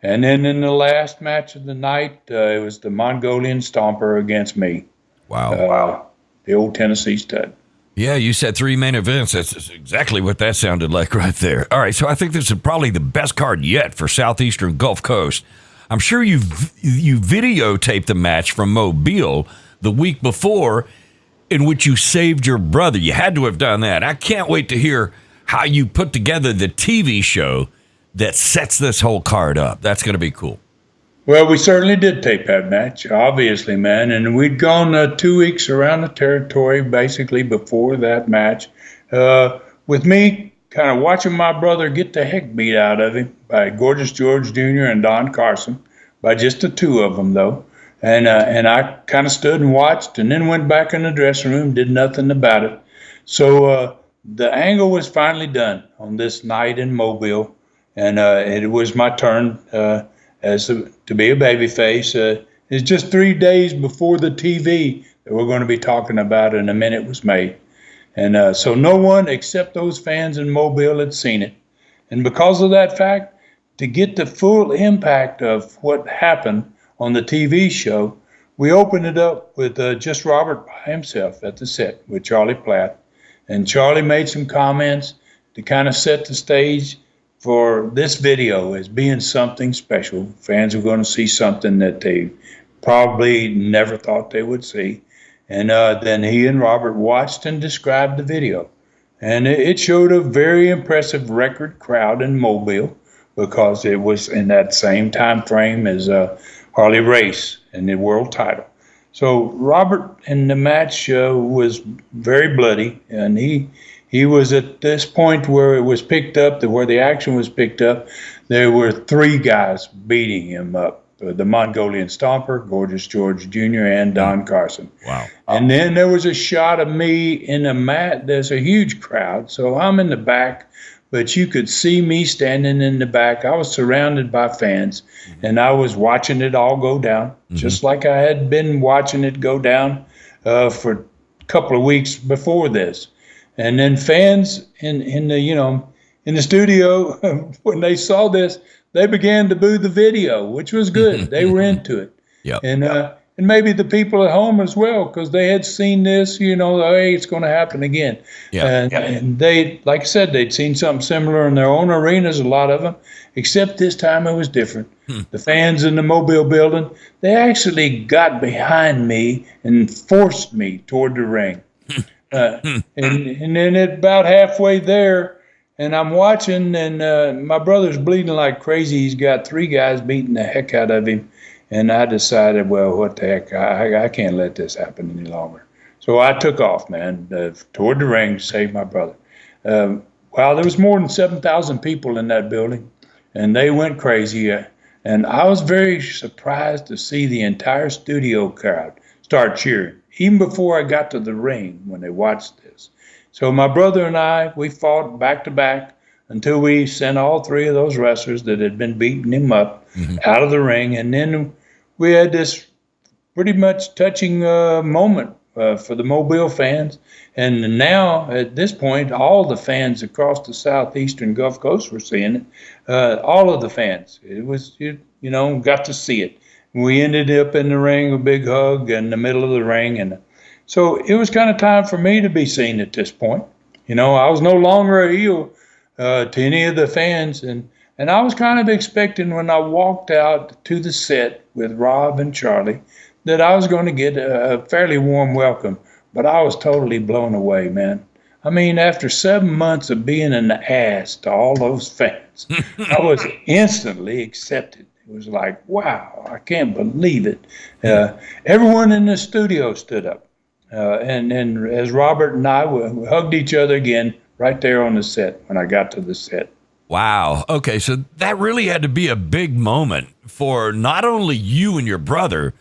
And then in the last match of the night, it was the Mongolian Stomper against me. Wow. The old Tennessee stud. Yeah, you said three main events. That's exactly what that sounded like right there. All right, so I think this is probably the best card yet for Southeastern Gulf Coast. I'm sure you videotaped the match from Mobile the week before in which you saved your brother. You had to have done that. I can't wait to hear how you put together the TV show that sets this whole card up. That's going to be cool. Well, we certainly did tape that match, obviously, man. And we'd gone 2 weeks around the territory, basically, before that match, with me kind of watching my brother get the heck beat out of him by Gorgeous George Jr. and Don Carson, by just the two of them, though. And I kind of stood and watched and then went back in the dressing room, did nothing about it. So the angle was finally done on this night in Mobile, and it was my turn to be a babyface. It's just 3 days before the TV that we're going to be talking about in a minute was made. And so no one except those fans in Mobile had seen it. And because of that fact, to get the full impact of what happened on the TV show, we opened it up with just Robert by himself at the set with Charlie Platt. And Charlie made some comments to kind of set the stage for this video as being something special. Fans are going to see something that they probably never thought they would see. And then he and Robert watched and described the video. And it showed a very impressive record crowd in Mobile because it was in that same time frame as Harley Race and the world title. So Robert in the match was very bloody, and he was at this point where it was picked up, where the action was picked up. There were three guys beating him up. The Mongolian Stomper, Gorgeous George Jr., and Don Carson. Wow. And then there was a shot of me in the mat. There's a huge crowd, so I'm in the back, but you could see me standing in the back. I was surrounded by fans, and I was watching it all go down, just like I had been watching it go down for a couple of weeks before this. And then fans in the studio, when they saw this, they began to boo the video, which was good. They were into it. Yep. And maybe the people at home as well, because they had seen this, hey, it's going to happen again. Yeah. And they, like I said, they'd seen something similar in their own arenas, a lot of them, except this time it was different. The fans in the Mobile building, they actually got behind me and forced me toward the ring. And then at about halfway there, and I'm watching, and my brother's bleeding like crazy. He's got three guys beating the heck out of him. And I decided, well, what the heck, I can't let this happen any longer. So I took off, man, toward the ring to save my brother. Wow, there was more than 7,000 people in that building, and they went crazy. And I was very surprised to see the entire studio crowd start cheering, even before I got to the ring when they watched this. So my brother and I, we fought back to back until we sent all three of those wrestlers that had been beating him up out of the ring. And then we had this pretty much touching moment for the Mobile fans. And now, at this point, all the fans across the southeastern Gulf Coast were seeing it. All of the fans. It was, got to see it. We ended up in the ring, a big hug in the middle of the ring. And so it was kind of time for me to be seen at this point. I was no longer a heel to any of the fans. And I was kind of expecting when I walked out to the set with Rob and Charlie that I was going to get a fairly warm welcome. But I was totally blown away, man. I mean, after 7 months of being an ass to all those fans, I was instantly accepted. It was like, wow, I can't believe it. Everyone in the studio stood up. And as Robert and I we hugged each other again right there on the set when I got to the set. Wow. Okay, so that really had to be a big moment for not only you and your brother,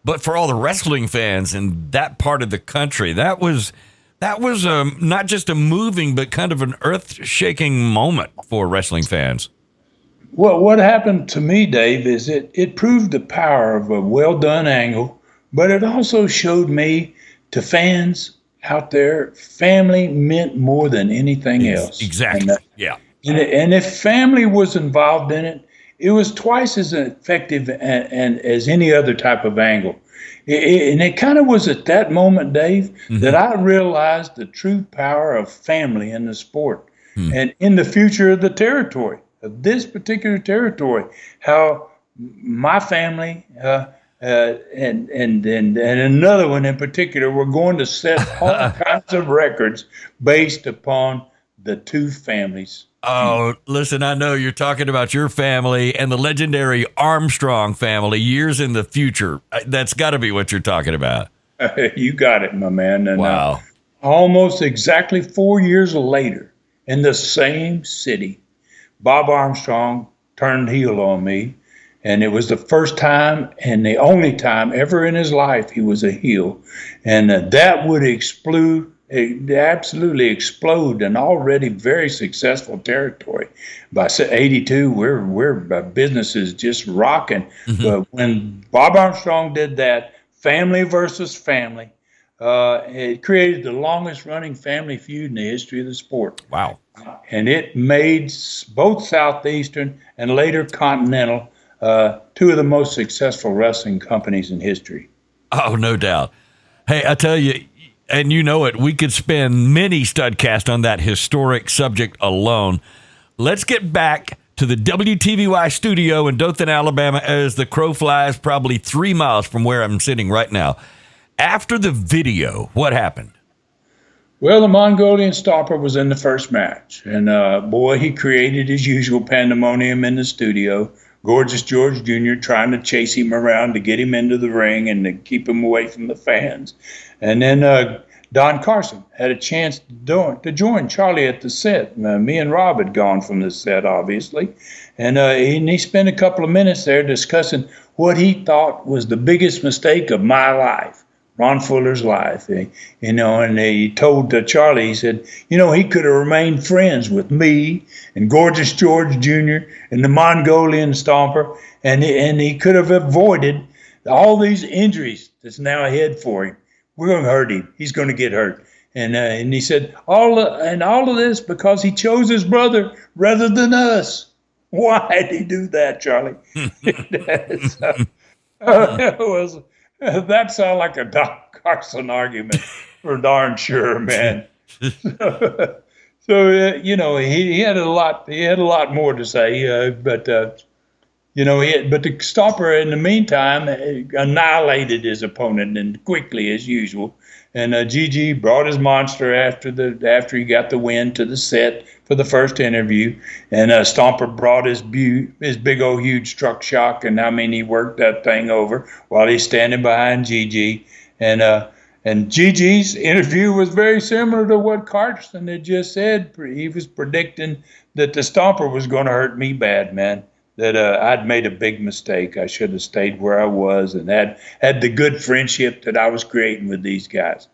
but for all the wrestling fans in that part of the country. That was not just a moving, but kind of an earth-shaking moment for wrestling fans. Well, what happened to me, Dave, is it proved the power of a well-done angle, but it also showed me to fans out there, family meant more than anything else. Exactly, yeah. And if family was involved in it, it was twice as effective and as any other type of angle. And it kind of was at that moment, Dave, that I realized the true power of family in the sport and in the future of the territory, of this particular territory, how my family and another one in particular were going to set all kinds of records based upon the two families. Oh, listen, I know you're talking about your family and the legendary Armstrong family years in the future. That's got to be what you're talking about. You got it, my man. And, wow. Almost exactly 4 years later, in the same city, Bob Armstrong turned heel on me. And it was the first time and the only time ever in his life he was a heel. And that would absolutely explode an already very successful territory. By 82, we're business is just rocking. But when Bob Armstrong did that, family versus family, it created the longest running family feud in the history of the sport. Wow. And it made both Southeastern and later Continental two of the most successful wrestling companies in history. Oh, no doubt. Hey, I tell you, and you know it, we could spend many Studcast on that historic subject alone. Let's get back to the WTVY studio in Dothan, Alabama, as the crow flies, probably 3 miles from where I'm sitting right now. After the video, what happened? Well, the Mongolian Stomper was in the first match. And, boy, he created his usual pandemonium in the studio. Gorgeous George Jr. trying to chase him around to get him into the ring and to keep him away from the fans. And then Don Carson had a chance to join Charlie at the set. Me and Rob had gone from the set, obviously. And he spent a couple of minutes there discussing what he thought was the biggest mistake of my life, Ron Fuller's life. And he told Charlie, he said, he could have remained friends with me and Gorgeous George Jr. and the Mongolian Stomper, and he could have avoided all these injuries that's now ahead for him. We're going to hurt him. He's going to get hurt. And he said, all of this because he chose his brother rather than us. Why did he do that, Charlie? That sounded like a Don Carson argument for darn sure, man. So he had a lot. He had a lot more to say, but the Stomper in the meantime annihilated his opponent and quickly as usual. And Gigi brought his monster after he got the win to the set for the first interview, and Stomper brought his big old huge truck shock, and he worked that thing over while he's standing behind Gigi, and And Gigi's interview was very similar to what Carson had just said. He was predicting that the Stomper was going to hurt me bad, man. That I'd made a big mistake. I should have stayed where I was and had the good friendship that I was creating with these guys.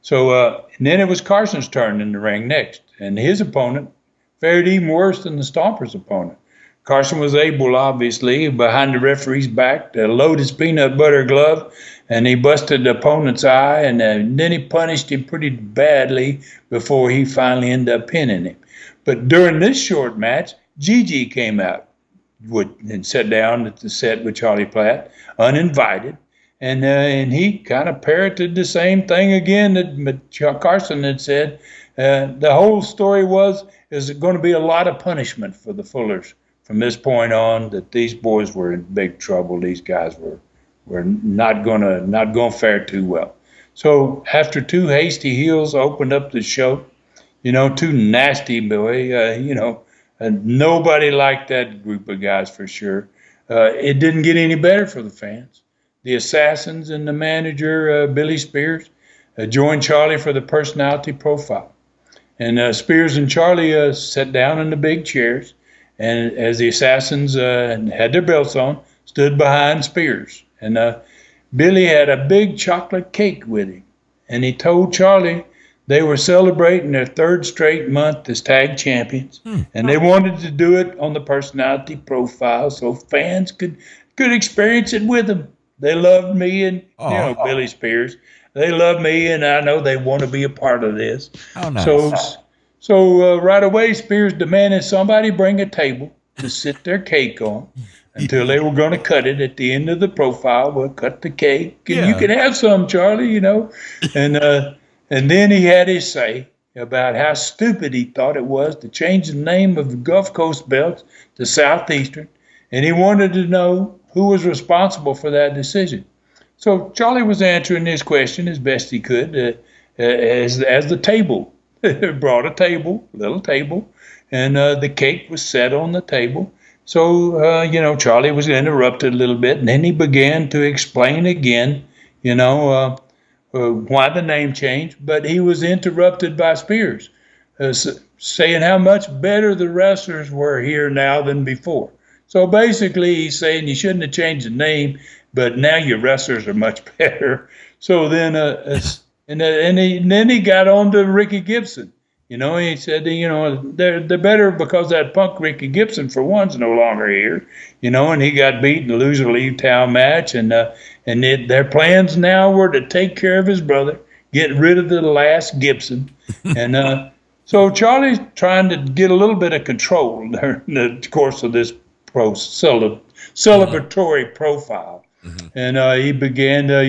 So and then it was Carson's turn in the ring next, and his opponent fared even worse than the Stomper's opponent. Carson was able, obviously, behind the referee's back, to load his peanut butter glove, and he busted the opponent's eye, and then he punished him pretty badly before he finally ended up pinning him. But during this short match, Gigi came out and sat down at the set with Charlie Platt, uninvited, and he kind of parroted the same thing again that Carson had said. The whole story is going to be a lot of punishment for the Fullers from this point on, that these boys were in big trouble. These guys were not gonna fare too well. So after two hasty heels opened up the show, two nasty boy, nobody liked that group of guys for sure. It didn't get any better for the fans. The Assassins and the manager, Billy Spears, joined Charlie for the personality profile. And Spears and Charlie sat down in the big chairs, and as the Assassins had their belts on, stood behind Spears. And Billy had a big chocolate cake with him. And he told Charlie they were celebrating their third straight month as tag champions. And they wanted to do it on the personality profile so fans could experience it with them. They loved me and, Billy Spears. They love me, and I know they want to be a part of this. Oh, nice. So right away, Spears demanded somebody bring a table to sit their cake on until they were going to cut it at the end of the profile. We'll cut the cake, and you can have some, Charlie, And then he had his say about how stupid he thought it was to change the name of the Gulf Coast belts to Southeastern, and he wanted to know who was responsible for that decision. So Charlie was answering his question as best he could, as the table brought a little table, and the cake was set on the table. So Charlie was interrupted a little bit, and then he began to explain again, why the name changed. But he was interrupted by Spears, saying how much better the wrestlers were here now than before. So basically, he's saying you shouldn't have changed the name, but now your wrestlers are much better. So then, and then he got on to Ricky Gibson. He said, they're better because that punk Ricky Gibson, for one's no longer here. And he got beat in the loser leave town match, and their plans now were to take care of his brother, get rid of the last Gibson, and so Charlie's trying to get a little bit of control during the course of this celebratory profile. And he began to,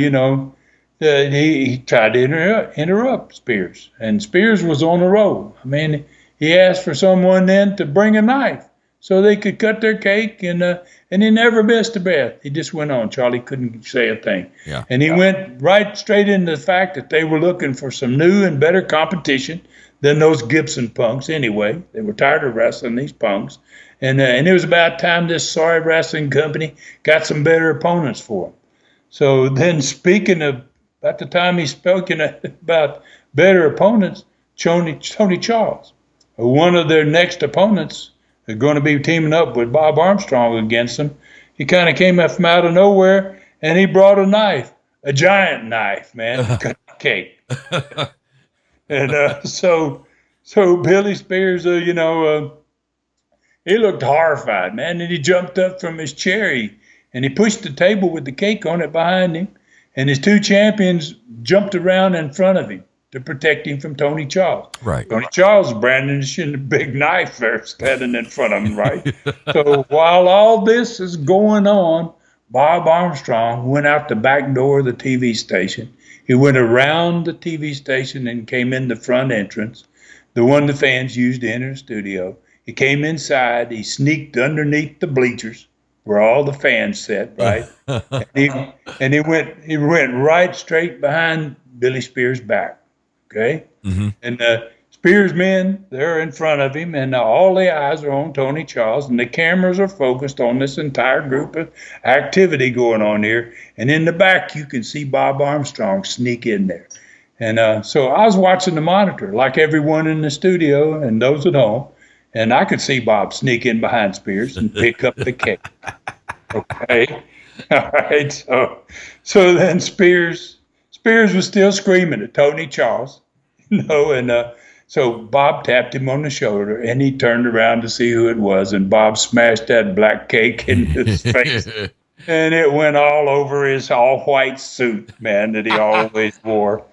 he tried to interrupt Spears. And Spears was on a roll. I mean, he asked for someone then to bring a knife so they could cut their cake, and he never missed a breath. He just went on. Charlie couldn't say a thing. Yeah. And he went right straight into the fact that they were looking for some new and better competition than those Gibson punks anyway. They were tired of wrestling these punks. And it was about time this sorry wrestling company got some better opponents for them. So then, speaking of, at the time he's spoken about better opponents, Tony Charles, one of their next opponents, are going to be teaming up with Bob Armstrong against them. He kind of came up from out of nowhere, and he brought a knife, a giant knife, man, to cut the cake. And so Billy Spears, he looked horrified, man, and he jumped up from his chair, and he pushed the table with the cake on it behind him, and his two champions jumped around in front of him to protect him from Tony Charles. Right. Tony Charles brandishing a big knife there standing in front of him, right? So while all this is going on, Bob Armstrong went out the back door of the TV station. He went around the TV station and came in the front entrance, the one the fans used to enter the studio. He came inside. He sneaked underneath the bleachers where all the fans sat, right? and he went right straight behind Billy Spears' back. Okay, and Spears men, they're in front of him, and all the eyes are on Tony Charles, and the cameras are focused on this entire group of activity going on here. And in the back, you can see Bob Armstrong sneak in there. And so I was watching the monitor, like everyone in the studio and those at home, and I could see Bob sneak in behind Spears and pick up the cake. Okay. All right. So then Spears was still screaming at Tony Charles, and so Bob tapped him on the shoulder, and he turned around to see who it was, and Bob smashed that black cake in his face, and it went all over his all-white suit, man, that he always wore.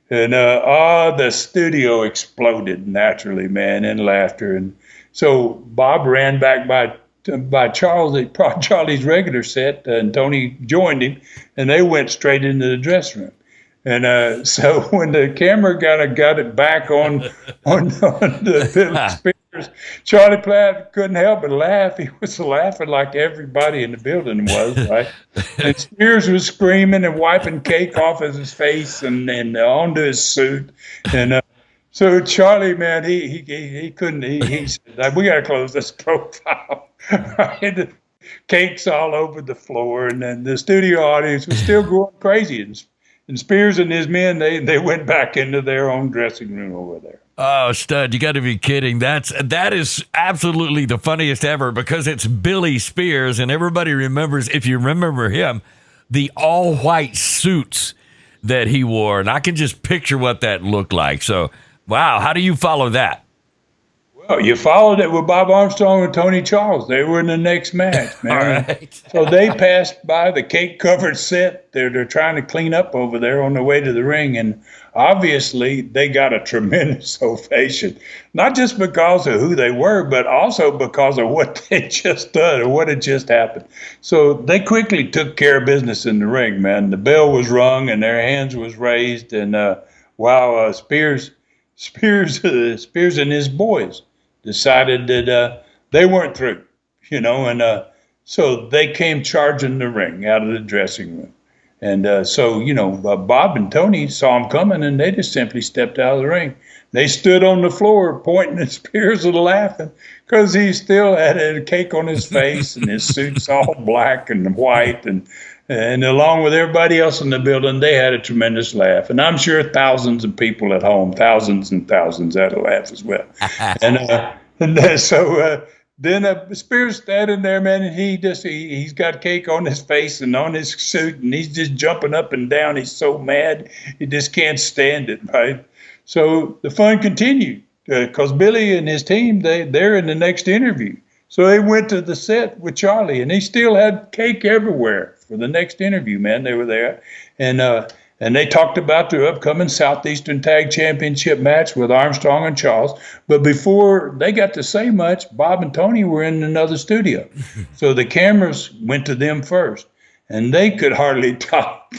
And the studio exploded naturally, man, in laughter. And so Bob ran back by Charlie's regular set, and Tony joined him, and they went straight into the dressing room. And so when the camera got it back on the Billy Spears, Charlie Platt couldn't help but laugh. He was laughing like everybody in the building was, right? And Spears was screaming and wiping cake off of his face and onto his suit. And so Charlie, man, he couldn't. He said, "We got to close this profile." Right? The cake's all over the floor, and then the studio audience was still going crazy. And Spears and his men, they went back into their own dressing room over there. Oh, Stud, you got to be kidding. That is absolutely the funniest ever, because it's Billy Spears, and everybody remembers, if you remember him, the all-white suits that he wore. And I can just picture what that looked like. So, wow, how do you follow that? Well, you followed it with Bob Armstrong and Tony Charles. They were in the next match, man. All right. So they passed by the cake-covered set. They're trying to clean up over there on the way to the ring, and obviously they got a tremendous ovation, not just because of who they were, but also because of what they just done or what had just happened. So they quickly took care of business in the ring, man. The bell was rung and their hands was raised, and while Spears and his boys decided that they weren't through, and so they came charging the ring out of the dressing room. And so Bob and Tony saw him coming, and they just simply stepped out of the ring. They stood on the floor pointing at Spears and laughing because he still had a cake on his face and his suit's all black and white. And along with everybody else in the building, they had a tremendous laugh. And I'm sure thousands of people at home, thousands and thousands, had a laugh as well. So Spears standing there, man, and he's got cake on his face and on his suit, and he's just jumping up and down. He's so mad, he just can't stand it, right? So the fun continued because Billy and his team, they're in the next interview. So they went to the set with Charlie, and he still had cake everywhere for the next interview, man. They were there. And they talked about their upcoming Southeastern Tag Championship match with Armstrong and Charles. But before they got to say much, Bob and Tony were in another studio. So the cameras went to them first. And they could hardly talk.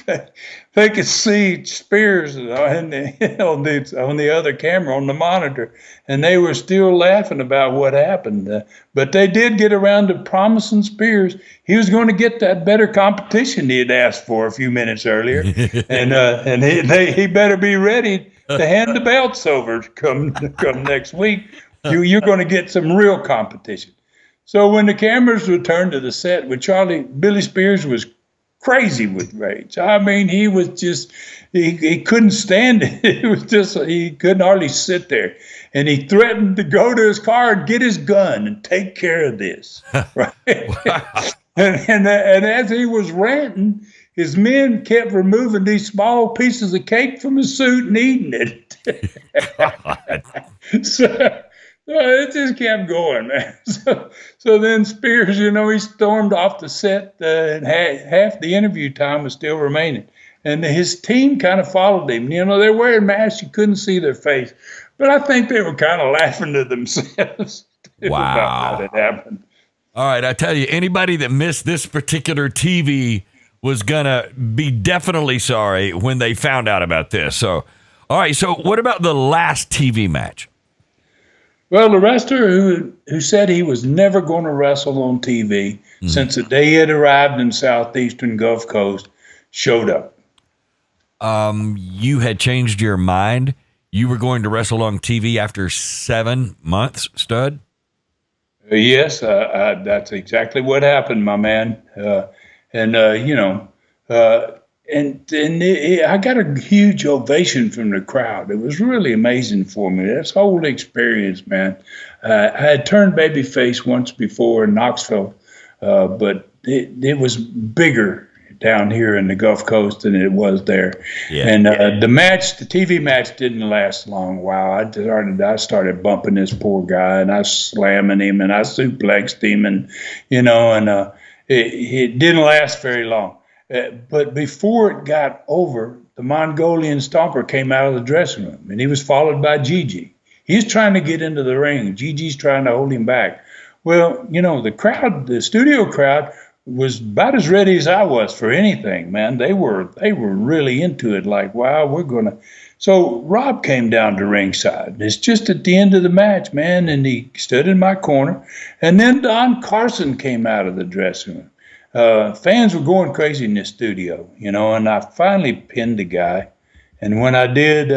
They could see Spears on the other camera on the monitor, and they were still laughing about what happened. But they did get around to promising Spears he was going to get that better competition he had asked for a few minutes earlier, and he better be ready to hand the belts over come next week. You're going to get some real competition. So when the cameras returned to the set with Charlie, Billy Spears was crazy with rage. I mean, he was just, he couldn't stand it. It was just, he couldn't hardly sit there. And he threatened to go to his car and get his gun and take care of this. Right? and as he was ranting, his men kept removing these small pieces of cake from his suit and eating it. So it just kept going, man. So then Spears, he stormed off the set, and half the interview time was still remaining. And his team kind of followed him. They're wearing masks. You couldn't see their face. But I think they were kind of laughing to themselves about what had happened. All right, I tell you, anybody that missed this particular TV was going to be definitely sorry when they found out about this. So, all right, so what about the last TV match? Well, the wrestler who said he was never going to wrestle on TV since the day he had arrived in Southeastern Gulf Coast showed up. You had changed your mind. you were going to wrestle on TV after 7 months, Stud? Yes, that's exactly what happened, my man. And I got a huge ovation from the crowd. It was really amazing for me. This whole experience, man. I had turned babyface once before in Knoxville, but it was bigger down here in the Gulf Coast than it was there. Yeah. And the TV match didn't last long. Wow, I started bumping this poor guy, and I was slamming him, and I suplexed him, and it didn't last very long. But before it got over, the Mongolian Stomper came out of the dressing room, and he was followed by Gigi. He's trying to get into the ring. Gigi's trying to hold him back. Well, the studio crowd was about as ready as I was for anything, man. They were really into it, like, wow, we're going to. So Rob came down to ringside. It's just at the end of the match, man, and he stood in my corner. And then Don Carson came out of the dressing room. Fans were going crazy in the studio, and I finally pinned the guy. And when I did,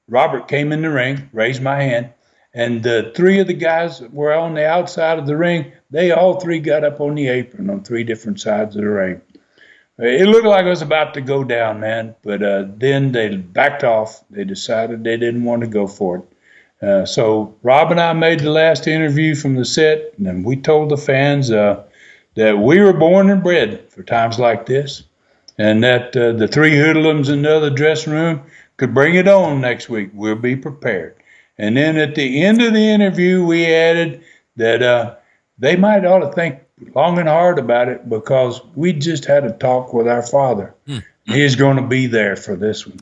Robert came in the ring, raised my hand, and three of the guys that were on the outside of the ring, they all three got up on the apron on three different sides of the ring. It looked like it was about to go down, man, but then they backed off. They decided they didn't want to go for it. So Rob and I made the last interview from the set, and we told the fans that we were born and bred for times like this, and that the three hoodlums in the other dressing room could bring it on next week. We'll be prepared. And then at the end of the interview, we added that they might ought to think long and hard about it because we just had a talk with our father. He's going to be there for this one.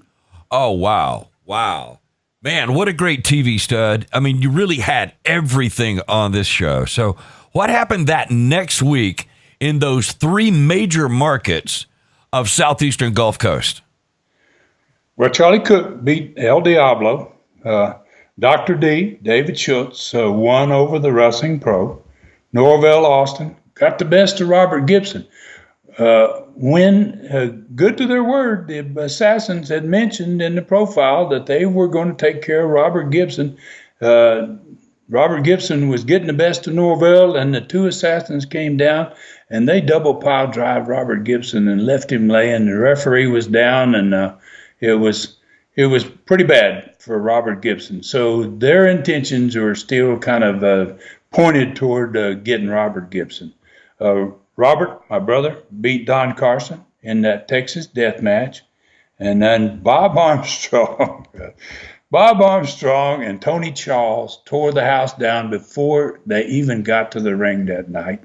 Oh, wow. Wow. Man, what a great TV stud. I mean, you really had everything on this show. So what happened that next week in those three major markets of southeastern Gulf Coast? Well, Charlie Cook beat El Diablo. Dr. D, David Schultz, won over the Wrestling Pro. Norvell Austin got the best of Robert Gibson. When, good to their word, the Assassins had mentioned in the profile that they were going to take care of Robert Gibson. Robert Gibson was getting the best of Norvell, and the two Assassins came down, and they double pile drive Robert Gibson and left him laying. The referee was down, and it was pretty bad for Robert Gibson. So their intentions were still kind of pointed toward getting Robert Gibson. Robert, my brother, beat Don Carson in that Texas death match. And then Bob Armstrong and Tony Charles tore the house down before they even got to the ring that night.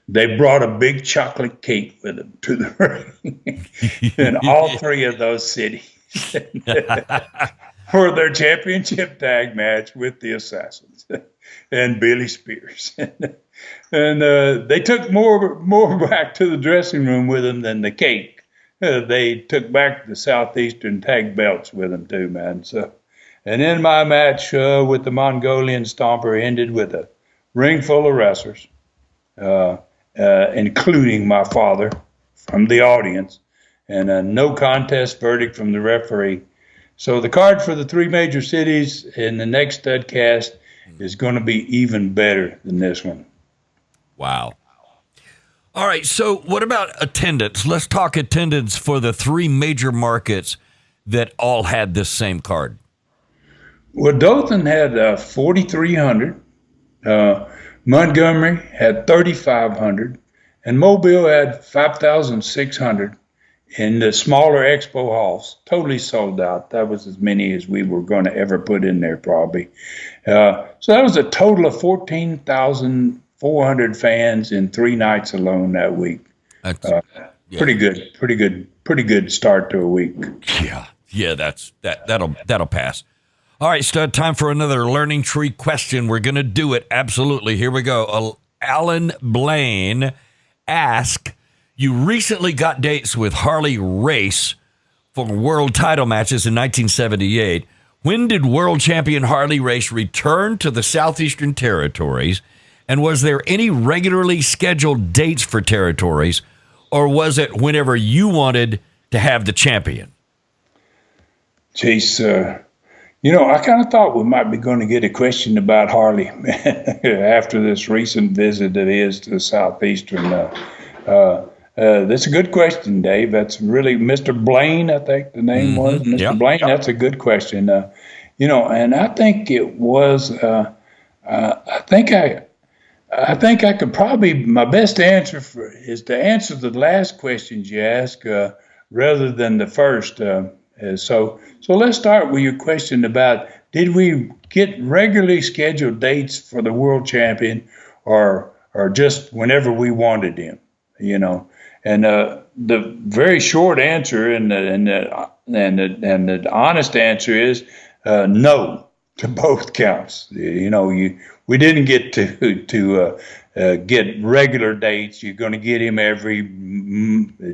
They brought a big chocolate cake with them to the ring in all three of those cities for their championship tag match with the Assassins and Billy Spears. And they took more back to the dressing room with them than the cake. They took back the Southeastern tag belts with them too, man. So, and then my match with the Mongolian Stomper ended with a ring full of wrestlers, including my father from the audience, and a no contest verdict from the referee. So the card for the three major cities in the next Studcast is going to be even better than this one. Wow. All right, so what about attendance? Let's talk attendance for the three major markets that all had this same card. Well, Dothan had 4,300. Montgomery had 3,500. And Mobile had 5,600 in the smaller expo halls. Totally sold out. That was as many as we were going to ever put in there, probably. So that was a total of 14,400 fans in 3 nights alone that week. That's, Pretty good start to a week. Yeah, that'll pass. All right, Stud, time for another Learning Tree question. We're going to do it. Absolutely. Here we go. Alan Blaine asked, you recently got dates with Harley Race for world title matches in 1978. When did world champion Harley Race return to the Southeastern Territories? And was there any regularly scheduled dates for territories, or was it whenever you wanted to have the champion? Chase, I kind of thought we might be going to get a question about Harley after this recent visit of his to the Southeastern. That's a good question, Dave. That's really Mr. Blaine, I think the name was. Mr. Blaine, that's a good question. And I think it was, I think I could probably, my best answer is to answer the last questions you ask rather than the first. So let's start with your question about, did we get regularly scheduled dates for the world champion or just whenever we wanted him, And the very short answer and the honest answer is no to both counts. We didn't get to get regular dates. You're going to get him every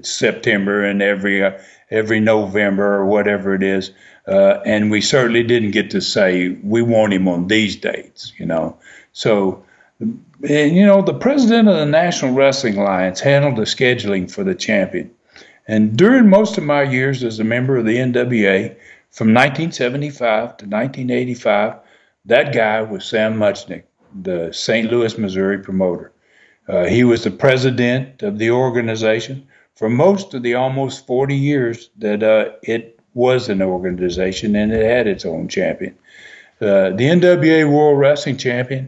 September and every November or whatever it is. And we certainly didn't get to say we want him on these dates, So, the president of the National Wrestling Alliance handled the scheduling for the champion. And during most of my years as a member of the NWA, from 1975 to 1985, that guy was Sam Muchnick, the St. Louis, Missouri promoter. He was the president of the organization for most of the almost 40 years that it was an organization and it had its own champion. The NWA World Wrestling Champion,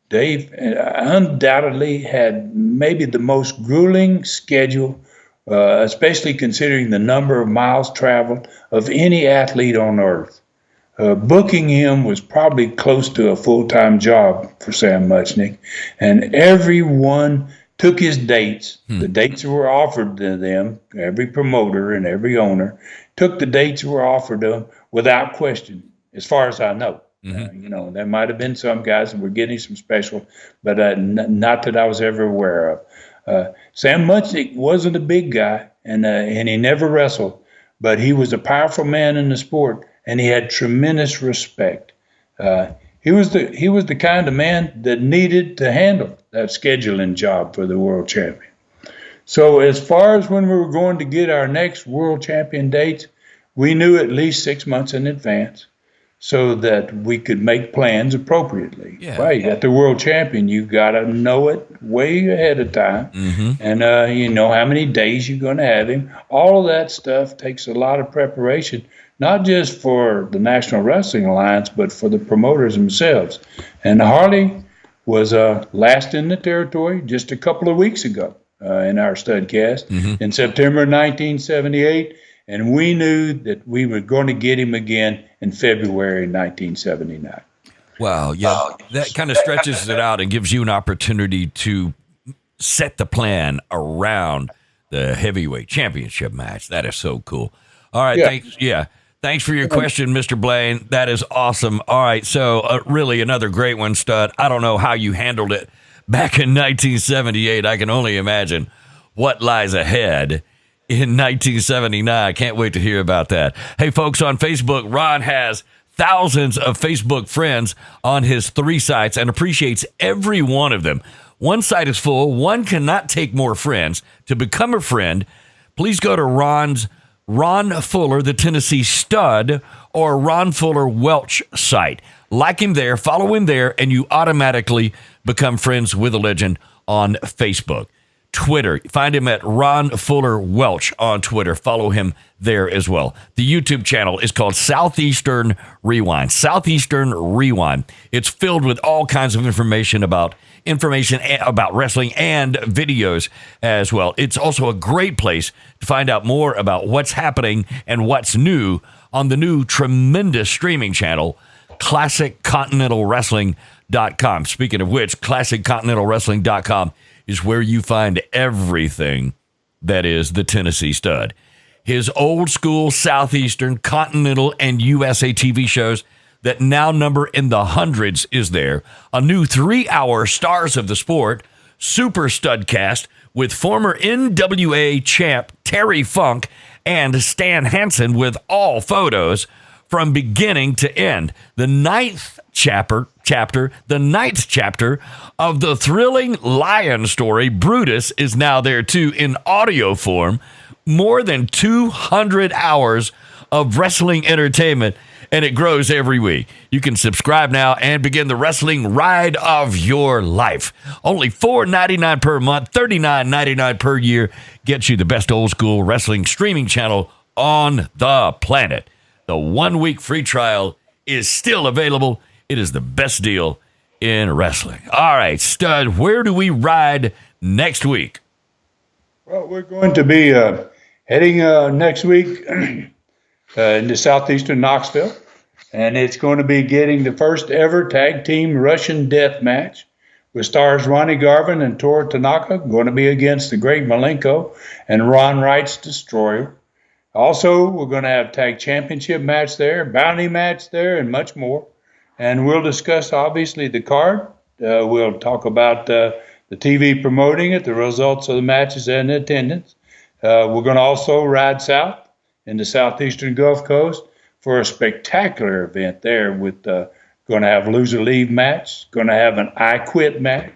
Dave, undoubtedly had maybe the most grueling schedule, especially considering the number of miles traveled of any athlete on earth. Booking him was probably close to a full-time job for Sam Muchnick, and everyone took his dates. The dates that were offered to them, every promoter and every owner took the dates that were offered to them without question, as far as I know. There might have been some guys that were getting some special, but not that I was ever aware of. Sam Muchnick wasn't a big guy, and he never wrestled, but he was a powerful man in the sport, and he had tremendous respect. He was the kind of man that needed to handle that scheduling job for the world champion. So as far as when we were going to get our next world champion dates, we knew at least 6 months in advance so that we could make plans appropriately. Yeah. Right, at the world champion, you got to know it way ahead of time. And how many days you're going to have him. All of that stuff takes a lot of preparation, not just for the National Wrestling Alliance, but for the promoters themselves. And Harley was last in the territory just a couple of weeks ago in our Studcast in September 1978. And we knew that we were going to get him again in February 1979. Wow. Yeah. That kind of stretches it out and gives you an opportunity to set the plan around the heavyweight championship match. That is so cool. All right. Thanks for your question, Mr. Blaine. That is awesome. All right. So really another great one, Stud. I don't know how you handled it back in 1978. I can only imagine what lies ahead in 1979. I can't wait to hear about that. Hey, folks, on Facebook, Ron has thousands of Facebook friends on his 3 sites and appreciates every one of them. One site is full. One cannot take more friends. To become a friend, please go to Ron Fuller, the Tennessee Stud, or Ron Fuller Welch site. Like him there, follow him there, and you automatically become friends with a legend on Facebook. Twitter, find him at Ron Fuller Welch on Twitter. Follow him there as well. The YouTube channel is called Southeastern Rewind. Southeastern Rewind. It's filled with all kinds of information about wrestling and videos as well. It's also a great place to find out more about what's happening and what's new on the new tremendous streaming channel, ClassicContinentalWrestling.com. Speaking of which, ClassicContinentalWrestling.com is where you find everything that is the Tennessee Stud. His old school Southeastern, Continental, and USA TV shows that now number in the hundreds is there. A new 3-hour Stars of the Sport, Super Studcast, with former NWA champ Terry Funk and Stan Hansen with all photos from beginning to end. The ninth chapter of the thrilling lion story, Brutus, is now there too in audio form. More than 200 hours of wrestling entertainment and it grows every week. You can subscribe now and begin the wrestling ride of your life. Only $4.99 per month, $39.99 per year gets you the best old school wrestling streaming channel on the planet. The 1-week free trial is still available. It is the best deal in wrestling. All right, Stud, where do we ride next week? Well, we're going to be heading next week into southeastern Knoxville, and it's going to be getting the first ever tag team Russian death match with stars Ronnie Garvin and Tanaka, going to be against the great Malenko and Ron Wright's Destroyer. Also, we're going to have tag championship match there, bounty match there, and much more. And we'll discuss, obviously, the card. We'll talk about the TV promoting it, the results of the matches, and the attendance. We're going to also ride south in the southeastern Gulf Coast for a spectacular event there with going to have loser leave match, going to have an I Quit match,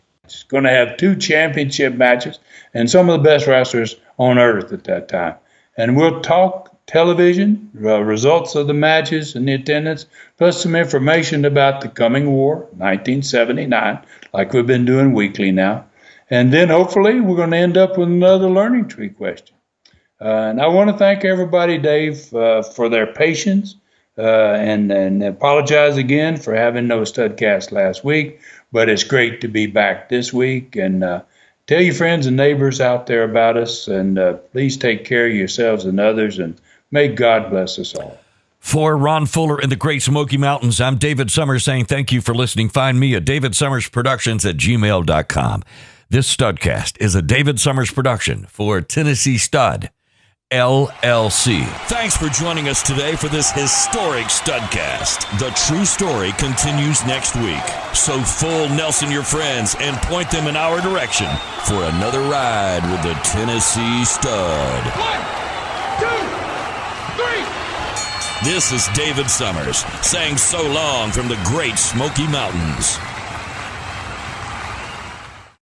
going to have 2 championship matches, and some of the best wrestlers on earth at that time. And we'll talk television, results of the matches and the attendance, plus some information about the coming war, 1979, like we've been doing weekly now. And then hopefully we're going to end up with another learning tree question. And I want to thank everybody, Dave, for their patience and apologize again for having no Studcast last week. But it's great to be back this week. And tell your friends and neighbors out there about us. And please take care of yourselves and others. And may God bless us all. For Ron Fuller in the Great Smoky Mountains, I'm David Summers saying thank you for listening. Find me at davidsummersproductions@gmail.com. This Studcast is a David Summers production for Tennessee Stud, LLC. Thanks for joining us today for this historic Studcast. The true story continues next week. So full Nelson your friends and point them in our direction for another ride with the Tennessee Stud. 1, 2, 3. This is David Summers saying so long from the Great Smoky Mountains.